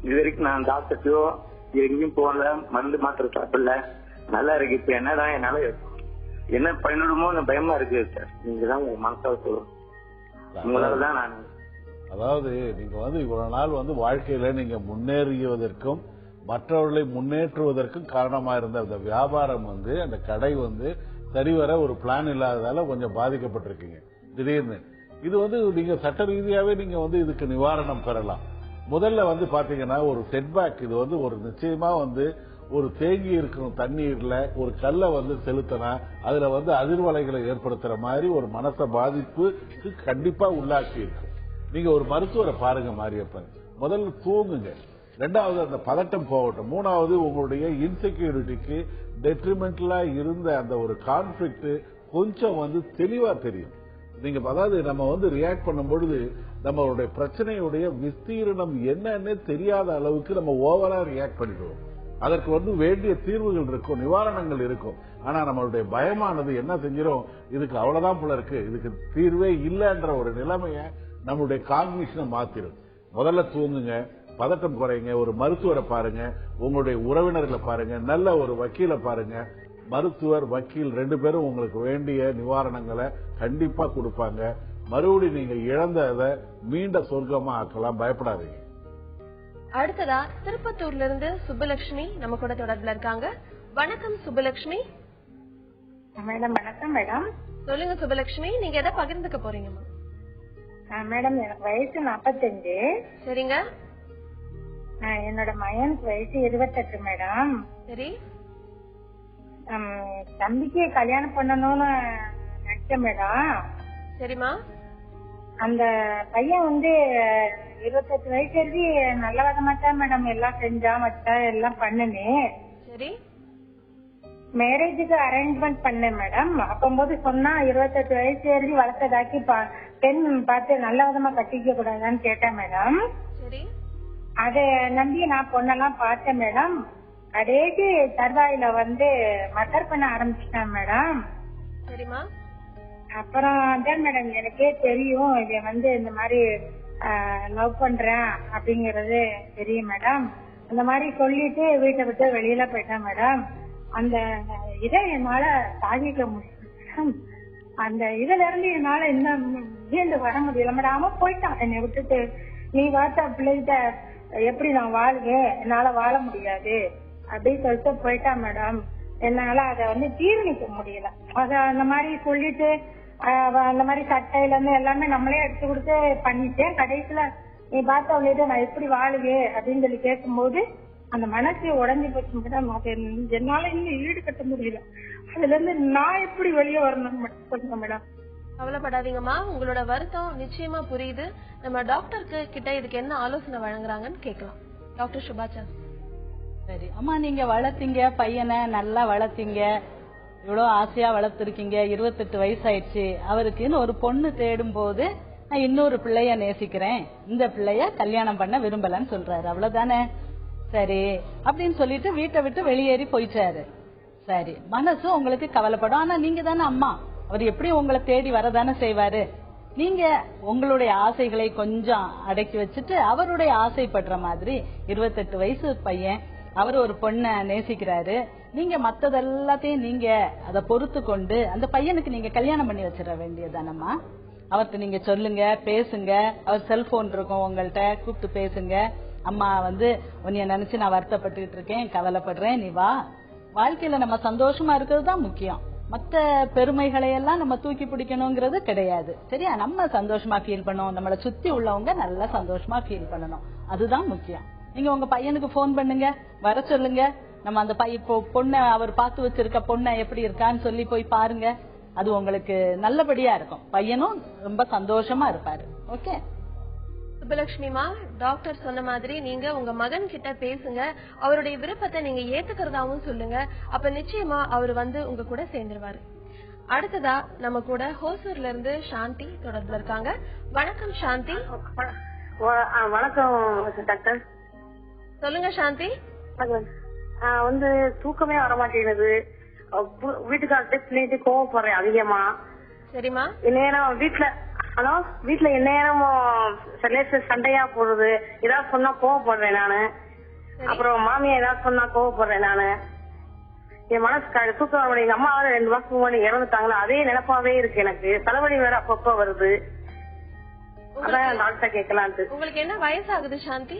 இது வரைக்கும் நான் டாக்டர்ஸோ எங்கேயும் போகல, மருந்து மாத்திரை சாப்பிடல, நல்லா இருக்கு. இப்ப என்னதான் என்னால என்ன பண்ணிடுமோ பயமா இருக்கு சார். நீங்க தான் உங்க மனசாக சொல்லுவோம். உங்களாலதான் நான் அதாவது நீங்க வந்து இவ்வளவு நாள் வந்து வாழ்க்கையில நீங்க முன்னேறியதற்கும் மற்றவர்களை முன்னேற்றுவதற்கும் காரணமா இருந்த அந்த வியாபாரம் வந்து அந்த கடை வந்து சரிவர ஒரு பிளான் இல்லாததால கொஞ்சம் பாதிக்கப்பட்டிருக்கீங்க திடீர்னு. இது வந்து நீங்க சட்ட ரீதியாவே நீங்க வந்து இதுக்கு நிவாரணம் பெறலாம். முதல்ல வந்து பாத்தீங்கன்னா ஒரு செட்பேக், இது வந்து ஒரு நிச்சயமா வந்து ஒரு தேங்கி இருக்கும் தண்ணீர்ல ஒரு கல்லை வந்து செலுத்தினா அதுல வந்து அதிர்வலைகளை ஏற்படுத்துற மாதிரி ஒரு மனச பாதிப்புக்கு கண்டிப்பா உள்ளாக்கி இருக்கு. நீங்க ஒரு மருத்துவரை பாருங்க மாரியப்பன். முதல்ல தூங்குங்க. 2வது அந்த பதட்டம் போகட்டும். 3வது உங்களுடைய இன்செக்யூரிட்டிக்கு டெட்ரிமெண்டலா இருந்த அந்த ஒரு கான்ஃபிளிக்ட் கொஞ்சம் வந்து தெளிவா தெரியும். நீங்க அதாவது நம்ம வந்து ரியாக்ட் பண்ணும் பொழுது நம்மளுடைய பிரச்சனையுடைய விஸ்தீரணம் என்னன்னு தெரியாத அளவுக்கு நம்ம ஓவரா ரியாக்ட் பண்ணிடுவோம். அதற்கு வந்து வேண்டிய தீர்வுகள் இருக்கும், நிவாரணங்கள் இருக்கும். ஆனா நம்மளுடைய பயமானது என்ன செஞ்சிடும், இதுக்கு அவ்வளவுதான் போல இருக்கு, இதுக்கு தீர்வே இல்லைன்ற ஒரு நிலைமைய நம்மளுடைய காக்னிஷனை மாத்திரும். முதல்ல தூங்குங்க, பதட்டம் குறைங்க, ஒரு மருத்துவரை பாருங்க, உங்களுடைய உறவினர்களை பாருங்க, நல்ல ஒரு வக்கீலை பாருங்க. மருத்துவர் வக்கீல் 2 பேரும் உங்களுக்கு வேண்டிய நிவாரணங்களை கண்டிப்பா கொடுப்பாங்க. மறுபடியும் நீங்க இழந்ததை மீண்ட சொர்க்கமா ஆக்கலாம். பயப்படாதீங்க. அடுத்ததா திருப்பத்தூர்ல இருந்து சுப்புலட்சுமி நம்ம கூட தொடர்புல இருக்காங்க. வணக்கம் சுப்புலட்சுமி. மேடம் வணக்கம் மேடம். சொல்லுங்க சுப்புலட்சுமி, நீங்க எதை பகிர்ந்துக்க போறீங்கம்மா? மேடம் எனக்கு வயசு 45. சரிங்க. என்னோட மகனுக்கு வயசு 28 மேடம். சரி. தம்பிக்கு கல்யாணம் பண்ணணும்னு நினைச்சேன் மேடம். சரிம்மா. அந்த பையன் வந்து 28 வயசு எழுதி நல்ல விதமாத்தான் மேடம் எல்லாம் செஞ்சா வச்சா எல்லாம் பண்ணுனேன். சரி. மேரேஜுக்கு அரேஞ்ச்மெண்ட் பண்ணேன் மேடம். அப்பம்போது சொன்னா 28 வயசு எழுதி வளர்த்ததாக்கி பெண் பார்த்து நல்ல விதமா கட்டிக்க கூடாதான்னு கேட்டேன் மேடம். சரி. அத நம்பி நான் பொண்ணெல்லாம் பார்த்தேன் மேடம். கடைசி தருவாயில வந்து மதர் பண்ண ஆரம்பிச்சிட்டேன் மேடம். சரிம்மா. அப்புறம் தான் மேடம் எனக்கே தெரியும் இத வந்து இந்த மாதிரி லவ் பண்றேன் அப்படிங்கறது தெரியும் மேடம். அந்த மாதிரி சொல்லிட்டு வீட்டை விட்டு வெளியில போயிட்டேன் மேடம். அந்த இதை என்னால தாங்கிக்க முடியும். அந்த இதுல இருந்து என்னால இன்னும் வீண்டு வர முடியல மேடம். அவன் போயிட்டான் என்னை விட்டுட்டு. நீ வார்த்தை பிள்ளைகிட்ட எப்படி நான் வாழுவேன், என்னால வாழ முடியாது அப்படின்னு சொல்லிட்டு போயிட்டான் மேடம். என்னால அத வந்து ஜீரணிக்க முடியல. அத அந்த மாதிரி சொல்லிட்டு அந்த மாதிரி சட்டையில இருந்து எல்லாமே நம்மளே எடுத்து கொடுத்து பண்ணிட்டேன். கடைசியில நீ பார்த்த உடனே நான் எப்படி வாழுவேன் அப்படின்னு சொல்லி கேட்கும்போது அந்த மனசு உடஞ்சி போச்சு மேடம். என்னால இன்னும் ஈடு கட்ட முடியல. அதுல இருந்து நான் எப்படி வெளியே வரணும்னு மட்டும் சொல்லுங்க மேடம். கவலைப்படாதீங்கம்மா, உங்களோட வருத்தம் நிச்சயமா புரியுது. நம்ம டாக்டருக்கு கிட்ட இதுக்கு என்ன ஆலோசனை வழங்குறாங்கன்னு கேட்கலாம். டாக்டர் சுபாச்சா. சரி அம்மா, நீங்க வளர்த்தீங்க பையனை, நல்லா வளர்த்தீங்க, இவ்வளவு ஆசையா வளர்த்திருக்கீங்க. 28 வயசாயிடுச்சு. அவருக்குன்னு ஒரு பொண்ணு தேடும் போது நான் இன்னொரு பிள்ளைய நேசிக்கிறேன், இந்த பிள்ளைய கல்யாணம் பண்ண விரும்பலன்னு சொல்றாரு. அவ்வளவுதானே? சரி அப்படின்னு சொல்லிட்டு வீட்டை விட்டு வெளியேறி போயிட்டாரு. சரி, மனசு உங்களுக்கு கவலைப்படும். ஆனா நீங்க தானே அம்மா, அவர் எப்படி உங்களை தேடி வரதானே செய்வாரு. நீங்க உங்களுடைய ஆசைகளை கொஞ்சம் அடக்கி வச்சுட்டு அவருடைய ஆசைப்படுற மாதிரி 28 வயசு பையன் அவர் ஒரு பொண்ணை நேசிக்கிறாரு, நீங்க மத்ததெல்லாத்தையும் நீங்க அதை பொறுத்து கொண்டு அந்த பையனுக்கு நீங்க கல்யாணம் பண்ணி வச்சிட வேண்டியதானம்மா. அவர்கிட்ட நீங்க சொல்லுங்க, பேசுங்க, அவர் செல்போன் இருக்கும் உங்கள்கிட்ட, கூப்பிட்டு பேசுங்க. அம்மா உன்னைய நினைச்சு நான் வருத்தப்பட்டுட்டு இருக்கேன், கவலைப்படுறேன், நீ வா. வாழ்க்கையில நம்ம சந்தோஷமா இருக்கிறது தான் முக்கியம். மத்த பெருமைகளை எல்லாம் நம்ம தூக்கி பிடிக்கணுங்கிறது கிடையாது. சரியா? நம்ம சந்தோஷமா ஃபீல் பண்ணணும், நம்மளை சுத்தி உள்ளவங்க நல்லா சந்தோஷமா ஃபீல் பண்ணணும், அதுதான் முக்கியம். நீங்க உங்க பையனுக்கு போன் பண்ணுங்க, வர சொல்லுங்க. நம்ம அந்த பொண்ணை அவர் பார்த்து வச்சிருக்க பொண்ணை எப்படி இருக்கான்னு சொல்லி போய் பாருங்க. அது உங்களுக்கு நல்லபடியா இருக்கும். பையனும் ரொம்ப சந்தோஷமா இருப்பாரு. ஓகே சுபலட்சுமிமா, டாக்டர் சொன்ன மாதிரி நீங்க உங்க மகன் கிட்ட பேசுங்க, அவருடைய விருப்பத்தை நீங்க ஏத்துக்கிறதாவும் சொல்லுங்க. அப்ப நிச்சயமா அவர் உங்க கூட சேர்ந்துருவாரு. அடுத்ததா நம்ம கூட ஹோசூர்ல இருந்து சாந்தி தொடர்புல இருக்காங்க. வணக்கம் சாந்தி. வணக்கம் டாக்டர். சொல்லுங்க சாந்தி. தூக்கமே வரமாட்டேங்குது, வீட்டுக்காரர்கிட்ட பிள்ளைட்டு கோவப்படுறேன் அதிகமா. சரிமா. இந்நேரம் வீட்டுல எந்நேரமும் சண்டையா போடுறது, ஏதாவது சொன்னா கோவப்படுறேன் நானு. அப்புறம் மாமியா ஏதாவது சொன்னா கோவப்படுறேன் நானு. என் மனசு தூக்கம் வர முடியும். எங்க அம்மா 2 மாசத்துக்கு முன்னாடி இறந்துட்டாங்களா, அதே நினைப்பாவே இருக்கு எனக்கு. தலைவலி வேற அப்பப்ப வருது. அதான் டாக்டர் கேட்கலான்ட்டு. உங்களுக்கு என்ன வயசு ஆகுது சாந்தி?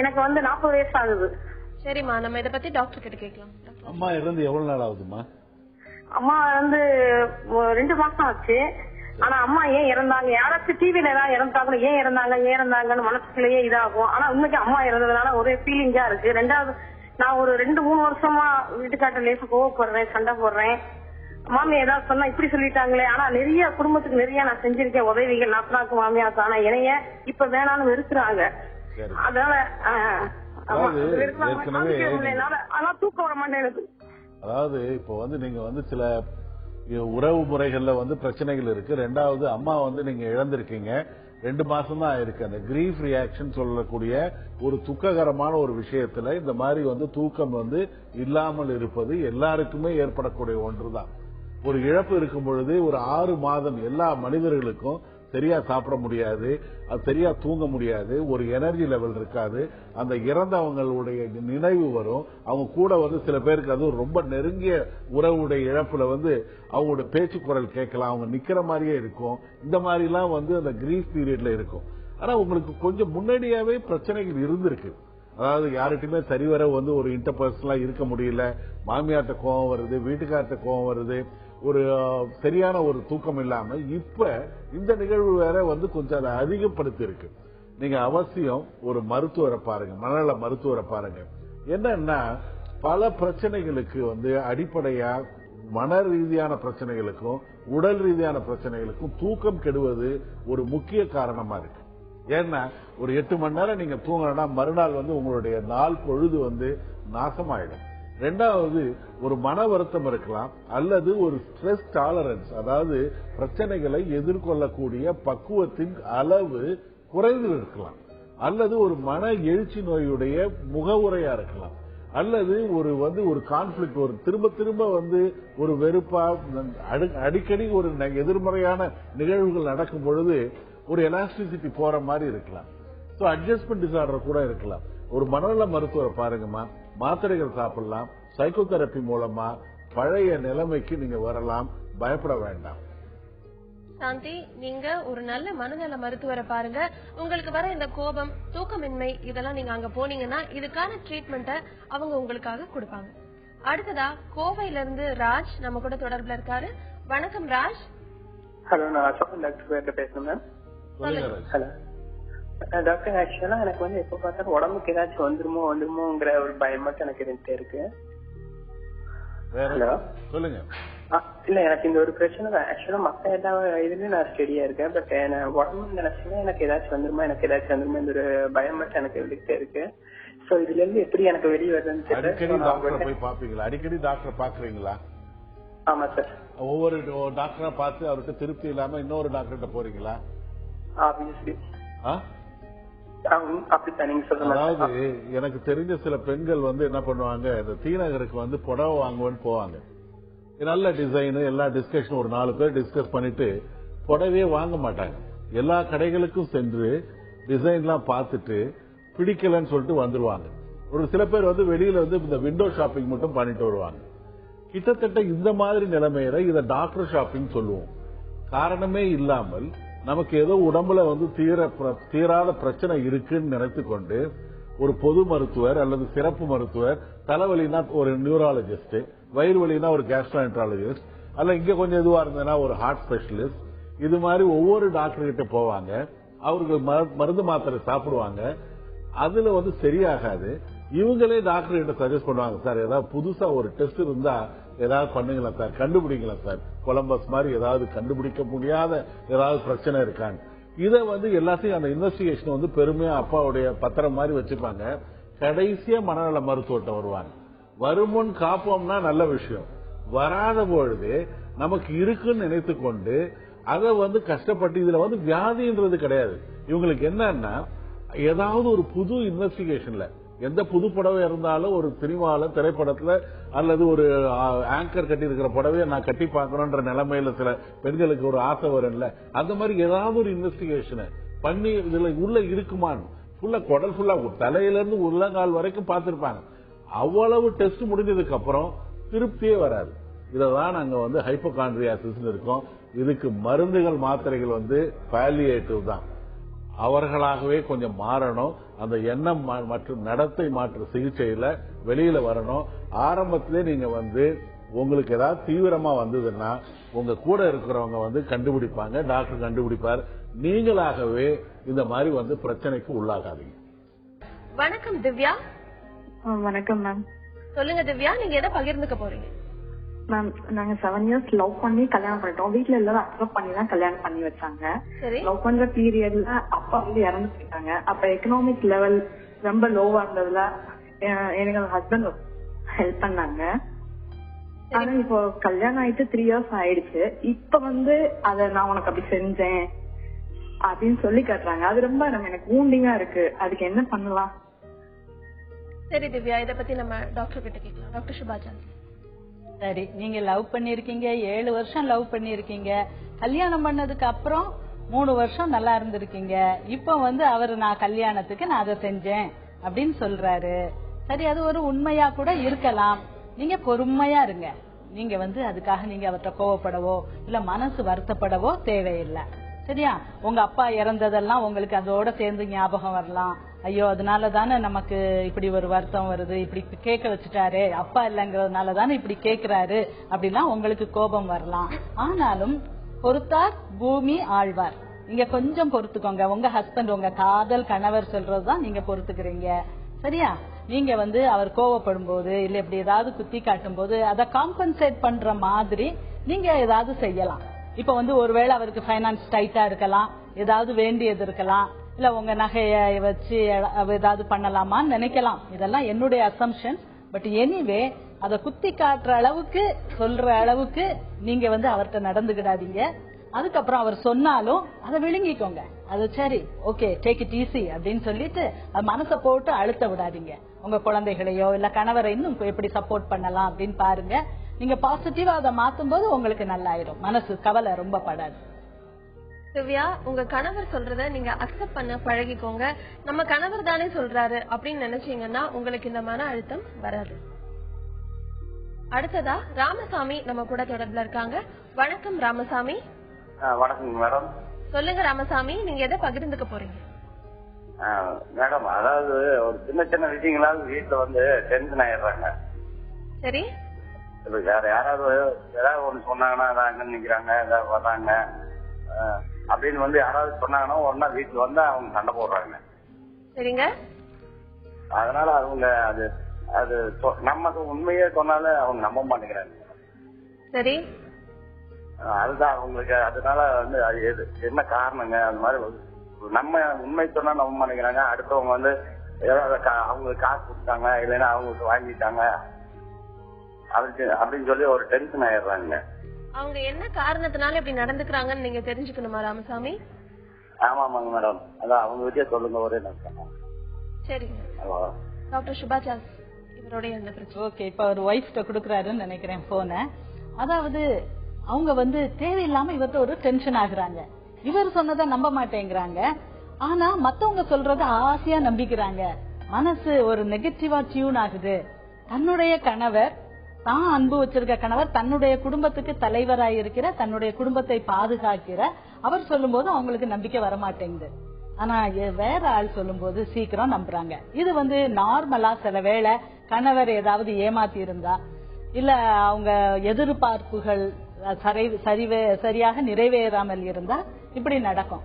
எனக்கு 40 வயசு ஆகுது. சரிம்மா, நம்ம இத பத்தி டாக்டர் கிட்ட கேட்கலாம். அம்மா இறந்து எவ்வளவு நாள் ஆகுதுமா? அம்மா 2 மாசம் ஆச்சு. ஆனா அம்மா ஏன் இறந்தாங்க, யாராச்சும் டிவில ஏதாவது இறந்தாங்களோ ஏன் இறந்தாங்கன்னு மனசுக்குள்ளேயே இதாகும். ஆனா உண்மைக்கு அம்மா இறந்ததுனால ஒரே ஃபீலிங்கா இருக்கு. ரெண்டாவது, நான் ஒரு 2-3 வருஷமா வீட்டுக்காட்ட லேசா கோவப்படுறேன், சண்டை போடுறேன். மாமியா ஏதாவது சொன்னா இப்படி சொல்லிட்டாங்களே. ஆனா நிறைய குடும்பத்துக்கு நிறைய நான் செஞ்சிருக்கேன் உதவிகள், நாத்தனாக்கு மாமியாக்கு. ஆனா என்னைய இப்ப வேணான்னு வெறுக்கிறாங்க. அதனால ஆனா தூக்கம் வர மாட்டேங்குது. அதாவது இப்போ நீங்க சில உறவு முறைகள்ல பிரச்சனைகள் இருக்கு. ரெண்டாவது, அம்மா நீங்க இழந்திருக்கீங்க, 2 மாசம் தான் ஆயிருக்கு. அந்த கிரீஃப் ரியாக்ஷன் சொல்லக்கூடிய ஒரு துக்ககரமான ஒரு விஷயத்துல இந்த மாதிரி தூக்கம் இல்லாமல் இருப்பது எல்லாருக்குமே ஏற்படக்கூடிய ஒன்றுதான். ஒரு இழப்பு இருக்கும் பொழுது ஒரு 6 மாதம் எல்லா மனிதர்களுக்கும் சரியா சாப்பிட முடியாது, அது சரியா தூங்க முடியாது, ஒரு எனர்ஜி லெவல் இருக்காது. அந்த இறந்தவங்களுடைய நினைவு வரும். அவங்க கூட சில பேருக்கு அது ரொம்ப நெருங்கிய உறவுடைய இழப்புல அவங்களோட பேச்சு குரல் கேட்கலாம், அவங்க நிக்கிற மாதிரியே இருக்கும். இந்த மாதிரி எல்லாம் அந்த கிரீஃப் பீரியட்ல இருக்கும். ஆனா உங்களுக்கு கொஞ்சம் முன்னாடியாவே பிரச்சனைகள் இருந்திருக்கு. அதாவது யார்கிட்டயுமே சரிவர ஒரு இன்டர்பர்சனலா இருக்க முடியல, மாமியார்ட்ட கோவம் வருது, வீட்டுக்கார்ட்ட கோவம் வருது, ஒரு சரியான ஒரு தூக்கம் இல்லாம இப்ப இந்த நிகழ்வு வேற கொஞ்சம் அதை அதிகப்படுத்தி இருக்கு. நீங்க அவசியம் ஒரு மருத்துவரை பாருங்க, மனநல மருத்துவரை பாருங்க. என்னன்னா பல பிரச்சனைகளுக்கு அடிப்படையா மன ரீதியான பிரச்சனைகளுக்கும் உடல் ரீதியான பிரச்சனைகளுக்கும் தூக்கம் கெடுவது ஒரு முக்கிய காரணமா இருக்கு. ஏன்னா ஒரு 8 மணி நேரம் நீங்க தூங்கலன்னா மறுநாள் உங்களுடைய நாள் பொழுது நாசமாயிடும். ரெண்டாவது, ஒரு மன வருத்தம் இருக்கலாம், அல்லது ஒரு ஸ்ட்ரெஸ் டாலரன்ஸ், அதாவது பிரச்சனைகளை எதிர்கொள்ளக்கூடிய பக்குவத்தின் அளவு குறைந்து இருக்கலாம், அல்லது ஒரு மன எழுச்சி நோயுடைய முகவுரையா இருக்கலாம், அல்லது ஒரு கான்ஃபிளிக்ட், ஒரு திரும்ப திரும்ப ஒரு வெறுப்பா அடிக்கடி ஒரு எதிர்மறையான நிகழ்வுகள் நடக்கும் பொழுது ஒரு எலாஸ்டிசிட்டி போற மாதிரி இருக்கலாம். சோ அட்ஜஸ்ட்மெண்ட் டிசார்டர் கூட இருக்கலாம். ஒரு மனநல மருத்துவரை பாருங்கம்மா, மாத்திரைகள் சாப்பிடலாம், சைக்கோதெரபி மூலமா பழைய நிலைமைக்கு நீங்க வரலாம், பயப்பட வேண்டாம். சாந்தி, நீங்க ஒரு நல்ல மனநல மருத்துவரை பாருங்க. உங்களுக்கு வர இந்த கோபம், தூக்கமின்மை இதெல்லாம் நீங்க அங்க போனீங்கன்னா இதுக்கான ட்ரீட்மெண்ட்டை அவங்க உங்களுக்காக கொடுப்பாங்க. அடுத்ததா கோவையில இருந்து ராஜ் நம்ம கூட தொடர்புல இருக்காரு. வணக்கம் ராஜ். ஹலோ, நான் அசோகன் டாக்டர் பேசுறேன் மேம். ஹலோ டாக்டர், ஆக்சுவலா எனக்கு எப்ப பார்த்தாலும் உடம்புக்கு ஏதாச்சும் வந்துருமோங்கிற ஒரு பயம் மட்டும் எனக்கு இருந்துட்டே இருக்கு. ஹலோ சொல்லுங்க. இல்ல, எனக்கு இந்த ஒரு பிரச்சனை தான். ஆக்சுவலா மத்த எல்லா இதுலயும் நான் ஸ்டெடியா இருக்கேன். பட் உடம்பு நினைச்சுன்னா எனக்கு ஏதாச்சும் வந்துருமா இந்த ஒரு பயம் மட்டும் எனக்கு இருந்துட்டே இருக்கு. சோ இதுல இருந்து எப்படி எனக்கு வெளியே வருதுன்னு தெரியல. அடிக்கடி டாக்டர் பாக்குறீங்களா? ஆமா சார். ஒவ்வொரு டாக்டரா பார்த்து அவருக்கு திருப்தி இல்லாம இன்னொரு டாக்டர்கிட்ட போறீங்களா? ஆப்வியஸ்லி. அதாவது எனக்கு தெரிஞ்ச சில பெண்கள் என்ன பண்ணுவாங்க, இந்த தீநகருக்கு புடவை வாங்குவேன்னு போவாங்க. நல்ல டிசைன் எல்லா டிஸ்கஷன் ஒரு 4 பேர் டிஸ்கஸ் பண்ணிட்டு புடவையே வாங்க மாட்டாங்க. எல்லா கடைகளுக்கும் சென்று டிசைன்லாம் பார்த்துட்டு பிடிக்கலன்னு சொல்லிட்டு வந்துருவாங்க. ஒரு சில பேர் வந்து வெளியில வந்து இந்த விண்டோ ஷாப்பிங் மட்டும் பண்ணிட்டு வருவாங்க. கிட்டத்தட்ட இந்த மாதிரி நிலைமையில இதை டாக்டர் ஷாப்பிங் சொல்லுவோம். காரணமே இல்லாமல் நமக்கு ஏதோ உடம்புல வந்து தீராத பிரச்சனை இருக்குன்னு நினைத்து கொண்டு ஒரு பொது மருத்துவர் அல்லது சிறப்பு மருத்துவர், தலைவலினா ஒரு நியூராலஜிஸ்ட், வயிறு வலினா ஒரு கேஸ்ட்ரோஎன்ட்ராலஜிஸ்ட், அல்ல இங்க கொஞ்சம் இதுவா இருந்ததுன்னா ஒரு ஹார்ட் ஸ்பெஷலிஸ்ட், இது மாதிரி ஒவ்வொரு டாக்டர் கிட்ட போவாங்க. அவர்கள் மருந்து மாத்திரை சாப்பிடுவாங்க. அதுல வந்து சரியாகாது. இவங்களே டாக்டர் கிட்ட சஜஸ்ட் பண்ணுவாங்க, சார் ஏதாவது புதுசா ஒரு டெஸ்ட் இருந்தா ஏதாவது பண்ணுங்களா சார், கண்டுபிடிக்கலாம் சார், கொலம்பஸ் மாதிரி ஏதாவது கண்டுபிடிக்க முடியாத ஏதாவது பிரச்சனை இருக்கான்னு. இதை வந்து எல்லாத்தையும் அந்த இன்வெஸ்டிகேஷன் வந்து பெருமையா அப்பாவுடைய பத்திரம் மாதிரி வச்சுப்பாங்க. கடைசியா மனநல மருத்துவத்தை வருவாங்க. வருமுன் காப்போம்னா நல்ல விஷயம், வராத பொழுது நமக்கு இருக்குன்னு நினைத்து கொண்டு அதை வந்து கஷ்டப்பட்டு, இதுல வந்து வியாதின்றது கிடையாது. இவங்களுக்கு என்னன்னா ஏதாவது ஒரு புது இன்வெஸ்டிகேஷன்ல, எந்த புது புடவை இருந்தாலும் ஒரு சினிமால திரைப்படத்துல அல்லது ஒரு ஆங்கர் கட்டி இருக்கிற புடவையை நான் கட்டி பார்க்கணும்ன்ற நிலைமையில சில பெண்களுக்கு ஒரு ஆசை வரும்ல, அந்த மாதிரி ஏதாவது ஒரு இன்வெஸ்டிகேஷனை பண்ணி இதுல உள்ள இருக்குமான்னு ஃபுல்லா குடல் ஃபுல்லா தலையில இருந்து உள்ளங்கால் வரைக்கும் பார்த்திருப்பாங்க. அவ்வளவு டெஸ்ட் முடிஞ்சதுக்கு அப்புறம் திருப்தியே வராது. இததான் நாங்க வந்து ஹைப்போகாண்ட்ரியாசிஸ் இருக்கோம். இதுக்கு மருந்துகள் மாத்திரைகள் வந்து பாலியேட்டிவ் தான். அவர்களாகவே கொஞ்சம் மாறணும். அந்த எண்ணம் மற்றும் நடத்தை மாற்று சிகிச்சையில வெளியில வரணும். ஆரம்பத்திலே நீங்க வந்து உங்களுக்கு ஏதாவது தீவிரமா வந்ததுன்னா உங்க கூட இருக்கிறவங்க வந்து கண்டுபிடிப்பாங்க, டாக்டர் கண்டுபிடிப்பார். நீங்களாகவே இந்த மாதிரி வந்து பிரச்சனைக்கு உள்ளாகாதீங்க. வணக்கம் திவ்யா. வணக்கம் மேம். சொல்லுங்க திவ்யா, நீங்க எதை பகிர்ந்துக்க போறீங்க? மேம், நாங்க 7 years லவ் பண்ணி கல்யாணம் பண்ணிட்டோம். வீட்டுல எல்லாரும் அக்செப்ட் பண்ணி தான் கல்யாணம் பண்ணி வச்சாங்க. லவ் பண்ற பீரியட்ல அப்பா வந்து இறந்து போயிட்டாங்க. அப்ப எக்கனாமிக் லெவல் ரொம்ப லோவா இருந்ததுல எனக்கு ஹஸ்பண்ட் ஹெல்ப் பண்ணாங்க. ஆனா இப்போ கல்யாணம் ஆயிட்டு 3 years ஆயிடுச்சு. இப்ப வந்து அத நான் உனக்கு அப்படி செஞ்சேன் அப்படின்னு சொல்லி காட்டுறாங்க. அது ரொம்ப எனக்கு ஊண்டிங்கா இருக்கு. அதுக்கு என்ன பண்ணலாம்? சரி திவ்யா, இத பத்தி நம்ம டாக்டர் கிட்ட கேட்கலாம். டாக்டர் சுபாஜன். சரி, நீங்க லவ் பண்ணிருக்கீங்க, 7 வருஷம் லவ் பண்ணிருக்கீங்க. கல்யாணம் பண்ணதுக்கு அப்புறம் 3 வருஷம் நல்லா இருந்திருக்கீங்க. இப்ப வந்து அவரு நான் கல்யாணத்துக்கு நான் அதை செஞ்சேன் அப்படின்னு சொல்றாரு. சரி, அது ஒரு உண்மையா கூட இருக்கலாம். நீங்க பொறுமையா இருங்க. நீங்க வந்து அதுக்காக நீங்க அவர்கிட்ட கோவப்படவோ இல்ல மனசு வருத்தப்படவோ தேவையில்லை. சரியா? உங்க அப்பா இறந்ததெல்லாம் உங்களுக்கு அதோட சேர்ந்து ஞாபகம் வரலாம். ஐயோ, அதனால தானே நமக்கு இப்படி ஒரு வருத்தம் வருது, இப்படி கேட்க வச்சுட்டாரு, அப்பா இல்லைங்கிறதுனால தானே இப்படி கேட்கிறாரு அப்படிலாம் உங்களுக்கு கோபம் வரலாம். ஆனாலும் பொறுத்தார் பூமி ஆழ்வார். நீங்க கொஞ்சம் பொறுத்துக்கோங்க. உங்க ஹஸ்பண்ட், உங்க காதல் கணவர் சொல்றதுதான் நீங்க பொறுத்துக்கிறீங்க. சரியா? நீங்க வந்து அவர் கோவப்படும் போது இல்ல இப்படி ஏதாவது குத்தி காட்டும் போது அதை காம்பன்சேட் பண்ற மாதிரி நீங்க ஏதாவது செய்யலாம். இப்ப வந்து ஒருவேளை அவருக்கு பைனான்ஸ் டைட்டா இருக்கலாம், ஏதாவது வேண்டியது இருக்கலாம், இல்ல உங்க நகையை வச்சு ஏதாவது பண்ணலாமான்னு நினைக்கலாம். இதெல்லாம் என்னுடைய அசம்ஷன். பட் எனிவே அதை குத்தி காட்டுற அளவுக்கு சொல்ற அளவுக்கு நீங்க வந்து அவர்கிட்ட நடந்துக்கிடாதீங்க. அதுக்கப்புறம் அவர் சொன்னாலும் அதை விழுங்கிக்கோங்க. அது சரி, ஓகே, டேக் இட் ஈஸி அப்படின்னு சொல்லிட்டு மனசை போட்டு அழுத்த விடாதீங்க. உங்க குழந்தைகளையோ இல்ல கணவரை இன்னும் எப்படி சப்போர்ட் பண்ணலாம் அப்படின்னு பாருங்க. நீங்க பாசிட்டிவா அதை மாத்தும் போது உங்களுக்கு நல்லாயிரும். மனசு கவலை ரொம்ப படாது. திவ்யா, உங்க கணவர் சொல்றத நீங்க அக்செப்ட் பண்ண பழகிக்கோங்க. நம்ம கணவர் தானே சொல்றாரு அப்படின்னு நினைச்சீங்கன்னா உங்களுக்கு இந்த மன அழுத்தம் வராது. அடுத்ததா ராமசாமி நம்ம கூட தொடர்புல இருக்காங்க. வணக்கம் ராமசாமி. வணக்கம் மேடம். சொல்லுங்க ராமசாமி, நீங்க எதை பகிர்ந்துக்க போறீங்க? மேடம், அதாவது ஒரு சின்ன சின்ன விஷயங்களாவது வீட்டுல வந்து டென்ஷன் ஆயிடுறாங்க. சரி, யாராவது ஏதாவது ஒண்ணு சொன்னாங்கன்னா அங்க நிக்கிறாங்க, ஏதாவது வர்றாங்க அப்படின்னு வந்து யாராவது சொன்னாங்கன்னா உடனே வீட்டுல வந்து அவங்க சண்டை போடுறாங்க. சரிங்க. அதனால அவங்க அது அது நமக்கு உண்மையே சொன்னாலும் அவங்க நம்ப மாட்டேங்கிறாங்க. சரி, அதுதான் அவங்களுக்கு. அதனால வந்து அது என்ன காரணங்க? அது மாதிரி நம்ம உண்மை சொன்னா நம்ப மாட்டேங்கிறாங்க. அடுத்தவங்க வந்து ஏதாவது அவங்களுக்கு காசு கொடுத்தாங்க இல்லைன்னா அவங்களுக்கு வாங்கிட்டாங்க அப்படின்னு சொல்லி ஒரு டென்ஷன் ஆயிடுறாங்க. அவங்க என்ன காரணத்தினால இப்படி நடந்துக்கிறாங்கன்னு நீங்க தெரிஞ்சுக்கணுமா ராமசாமி? ஆமாங்க மேடம், அதான் அவங்க கிட்டே சொல்லுங்க. ஒரே நிமிஷம். சரிங்க. டாக்டர் சுபாஜாஸ் இவருடைய என்ன பிரச்சனை? ஓகே, இப்ப அவர் ஒய்ஃப்ட குடுக்கறாருன்னு நினைக்கிறேன் போன. அதாவது அவங்க வந்து தேவையில்லாம இவர்கிட்ட ஒரு டென்ஷன் ஆகுறாங்க. இவர் சொன்னதை நம்ப மாட்டேங்கிறாங்க. ஆனா மத்தவங்க சொல்றத ஆசையா நம்பிக்கிறாங்க. மனசு ஒரு நெகட்டிவா டியூன் ஆகுது. தன்னுடைய கணவர், தான் அன்பு வச்சிருக்க கணவர், தன்னுடைய குடும்பத்துக்கு தலைவராயிருக்கிற, தன்னுடைய குடும்பத்தை பாதுகாக்கிற அவர் சொல்லும் போது அவங்களுக்கு நம்பிக்கை வரமாட்டேங்குது. ஆனா வேற ஆள் சொல்லும் போது சீக்கிரம் நம்புறாங்க. இது வந்து நார்மலா சில வேளை கணவர் ஏதாவது ஏமாத்தி இருந்தா, இல்ல அவங்க எதிர்பார்ப்புகள் சரியாக நிறைவேறாமல் இருந்தா இப்படி நடக்கும்.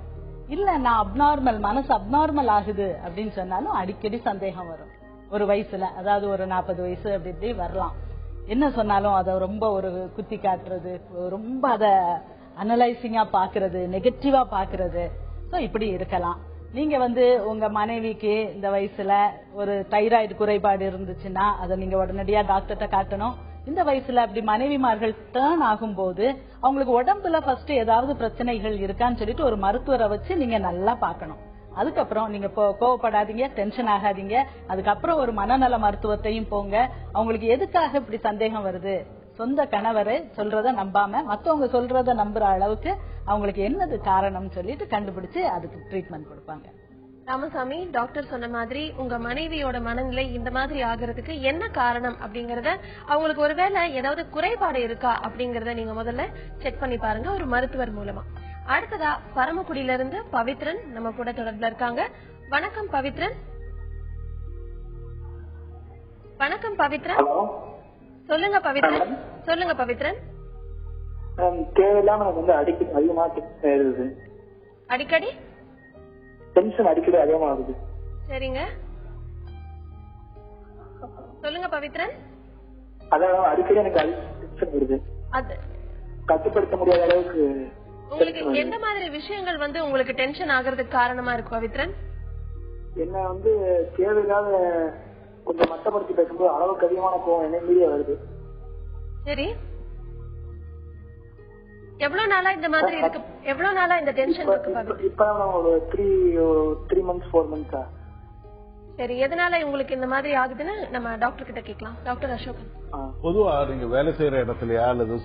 இல்ல நான் அப்நார்மல், மனசு அப்நார்மல் ஆகுது அப்படின்னு சொன்னாலும் அடிக்கடி சந்தேகம் வரும். ஒரு வயசுல, அதாவது ஒரு 40 வயசு அப்படி இப்படி வரலாம். என்ன சொன்னாலும் அதை ரொம்ப ஒரு குத்தி காட்டுறது, ரொம்ப அதை அனலைசிங்கா பாக்குறது, நெகட்டிவா பாக்குறது, இப்படி இருக்கலாம். நீங்க வந்து உங்க மனைவிக்கு இந்த வயசுல ஒரு தைராய்டு குறைபாடு இருந்துச்சுன்னா அதை நீங்க உடனடியா டாக்டர்கிட்ட காட்டணும். இந்த வயசுல அப்படி மனைவிமார்கள் டர்ன் ஆகும் போது அவங்களுக்கு உடம்புல ஃபர்ஸ்ட் ஏதாவது பிரச்சனைகள் இருக்கான்னு சொல்லிட்டு ஒரு மருத்துவரை வச்சு நீங்க நல்லா பாக்கணும். அதுக்கப்புறம் நீங்க கோவப்படாதீங்க, டென்ஷன் ஆகாதீங்க. அதுக்கப்புறம் ஒரு மனநல மருத்துவத்தையும் போங்க. அவங்களுக்கு எதுக்காக இப்படி சந்தேகம் வருது, சொந்த கணவரை சொல்றத நம்பாம மத்தவங்க சொல்றத நம்புற அளவுக்கு அவங்களுக்கு என்னது காரணம் சொல்லிட்டு கண்டுபிடிச்சு அதுக்கு ட்ரீட்மெண்ட் கொடுப்பாங்க. ராமசாமி, டாக்டர் சொன்ன மாதிரி உங்க மனைவியோட மனநிலை இந்த மாதிரி ஆகிறதுக்கு என்ன காரணம் அப்படிங்கறத, அவங்களுக்கு ஒருவேளை ஏதாவது குறைபாடு இருக்கா அப்படிங்கறத நீங்க முதல்ல செக் பண்ணி பாருங்க ஒரு மருத்துவர் மூலமா. அடுத்ததா பரமக்குடியில இருந்து பவித்ரன் நம்ம கூட தொடர்புல இருக்காங்க. வணக்கம் பவித்ரன். வணக்கம் பவித்ரன். சொல்லுங்க பவித்ரன். சொல்லுங்க பவித்ரன். தேவையில்லாம எனக்கு வந்து அடிக்கடி அதிகமா அடிக்கடி டென்ஷன் அடிக்கடி அதிகமாகுது. சரிங்க, சொல்லுங்க பவித்ரன். அதான் அடிக்கடி எனக்கு டென்ஷன் வருது. அது கட்டுப்படுத்த முடியாத அளவுக்கு. உங்களுக்கு எந்த மாதிரி விஷயங்கள் வந்து உங்களுக்கு டென்ஷன் ஆகிறதுக்கு காரணமா இருக்கு பவித்ரன்? என்ன வந்து தேவையில்லாத கொஞ்சம் மட்டப்படுத்தி பேசும்போது அளவுக்கு அதிகமான கோவம் என்ன மீறிய வருது. சரி, எவ்வளவு நாளா இந்த மாதிரி இருக்கு? எவ்வளவு நாளா இந்த டென்ஷன் இருக்கு? இப்ப ஒரு 3 months 4 months. சரி, எதனால உங்களுக்கு இந்த மாதிரி ஆகுதுன்னு நம்ம டாக்டர் கிட்ட கேட்கலாம். டாக்டர் அசோகன். பொதுவா நீங்க வேலை செய்யற இடத்துலயா அல்லது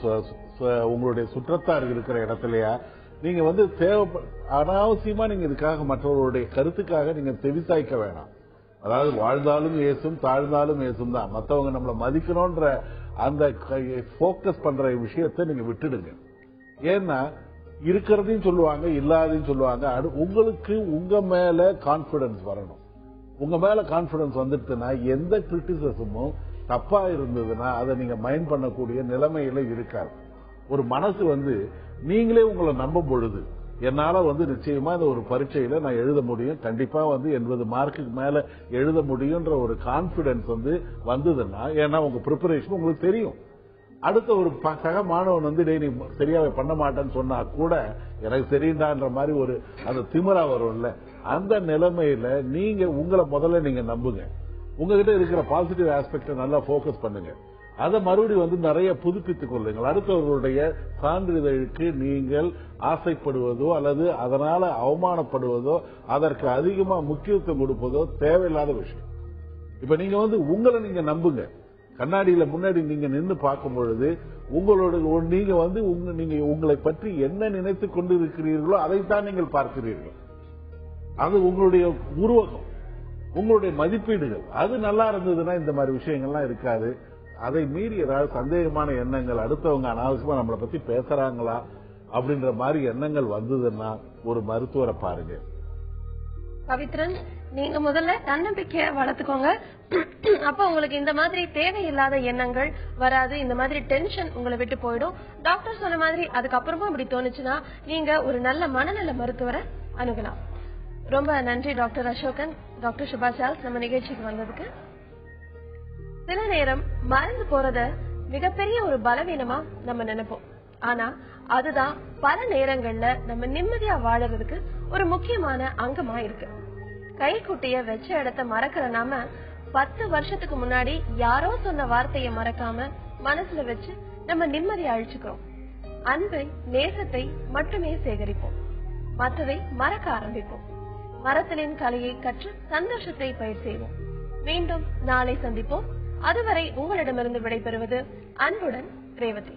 உங்களுடைய சுற்றத்தார் இருக்கிற இடத்துலயா நீங்க வந்து அனாவசியமா நீங்க இதுக்காக மற்றவர்களுடைய கருத்துக்காக நீங்க செவிசாய்க்க வேணாம். அதாவது வாழ்ந்தாலும் ஏசும் தாழ்ந்தாலும் ஏசும் தான். மற்றவங்க நம்மளை மதிக்கணும்ன்ற அந்த போக்கஸ் பண்ற விஷயத்தை நீங்க விட்டுடுங்க. ஏன்னா இருக்கிறதையும் சொல்லுவாங்க, இல்லாதையும் சொல்லுவாங்க. உங்களுக்கு உங்க மேல கான்பிடன்ஸ் வரணும். உங்க மேல கான்பிடன்ஸ் வந்துட்டுனா எந்த கிரிட்டிசிசமும் தப்பா இருந்ததுன்னா அதை நீங்க மைண்ட் பண்ணக்கூடிய நிலைமையில இருக்காது. ஒரு மனசு வந்து நீங்களே உங்களை நம்பும் பொழுது என்னால வந்து நிச்சயமா இந்த ஒரு பரீட்சையில நான் எழுத முடியும், கண்டிப்பா வந்து 80 மார்க்குக்கு மேல எழுத முடியும்ன்ற ஒரு கான்பிடன்ஸ் வந்து வந்ததுன்னா, ஏன்னா உங்க ப்ரிப்பரேஷன் உங்களுக்கு தெரியும். அடுத்த ஒரு சக மாணவன் வந்து நீ சரியாவே பண்ண மாட்டேன்னு சொன்னா கூட எனக்கு தெரியுண்டான்ற மாதிரி ஒரு அந்த திமிரா வரும்ல, அந்த நிலைமையில நீங்க உங்களை முதல்ல நீங்க நம்புங்க. உங்ககிட்ட இருக்கிற பாசிட்டிவ் ஆஸ்பெக்ட நல்லா போக்கஸ் பண்ணுங்க. அதை மறுபடியும் வந்து நிறைய புதுப்பித்துக் கொள்ளுங்கள். அடுத்தவர்களுடைய சான்றிதழுக்கு நீங்கள் ஆசைப்படுவதோ அல்லது அதனால அவமானப்படுவதோ அதற்கு அதிகமா முக்கியத்துவம் கொடுப்பதோ தேவையில்லாத விஷயம். இப்ப நீங்க வந்து உங்களை நீங்க நம்புங்க. கண்ணாடியில முன்னாடி நீங்க நின்று பார்க்கும் பொழுது உங்களோட நீங்க வந்து நீங்க உங்களை பற்றி என்ன நினைத்து கொண்டு இருக்கிறீர்களோ அதைத்தான் நீங்கள் பார்க்கிறீர்கள். அது உங்களுடைய உருவகம், உங்களுடைய மதிப்பீடுகள். அது நல்லா இருந்ததுன்னா இந்த மாதிரி விஷயங்கள்லாம் இருக்காது. அதை மீறி ஏதாவது சந்தேகமான எண்ணங்கள், அடுத்தவங்க அனாவசியமா நம்மளை பத்தி பேசுறாங்களா அப்படின்ற மாதிரி எண்ணங்கள் வந்ததுன்னா ஒரு மருத்துவரை பாருங்க. பவித்ரன், நீங்க முதல்ல தன்னம்பிக்கைய வளர்த்துக்கோங்க. அப்ப உங்களுக்கு இந்த மாதிரி தேவையில்லாத எண்ணங்கள் வராது. இந்த மாதிரி டென்ஷன் உங்களை விட்டு போயிடும். டாக்டர் சொன்ன மாதிரி அதுக்கப்புறமா இப்படி தோணுச்சுன்னா நீங்க ஒரு நல்ல மனநல மருத்துவரை அணுகலாம். ரொம்ப நன்றி டாக்டர் அசோகன், டாக்டர் சுபா சார்ல்ஸ் நம்ம நிகழ்ச்சிக்கு வந்ததுக்கு. சில நேரம் மறந்து போறத மிகப்பெரிய ஒரு பலவீனமா நம்ம நினைப்போம். ஆனா அதுதான் பல நேரங்கள்ல நம்ம நிம்மதியா வாழறதுக்கு ஒரு முக்கியமான அங்கமா இருக்கு. கைக்குட்டிய வச்ச இடத்த மறக்கிற நாம 10 வருஷத்துக்கு முன்னாடி யாரோ சொன்ன வார்த்தையை மறக்காம மனசுல வச்சு நம்ம நிம்மதியை அழிச்சுக்கிறோம். அன்பை, நேசத்தை மட்டுமே சேகரிப்போம், மற்றதை மறக்க ஆரம்பிப்போம். மறத்தலின் கலையை கற்று சந்தோஷத்தை பயிர் செய்வோம். மீண்டும் நாளை சந்திப்போம். அதுவரை உங்களிடமிருந்து விடைபெறுவது அன்புடன் ரேவதி.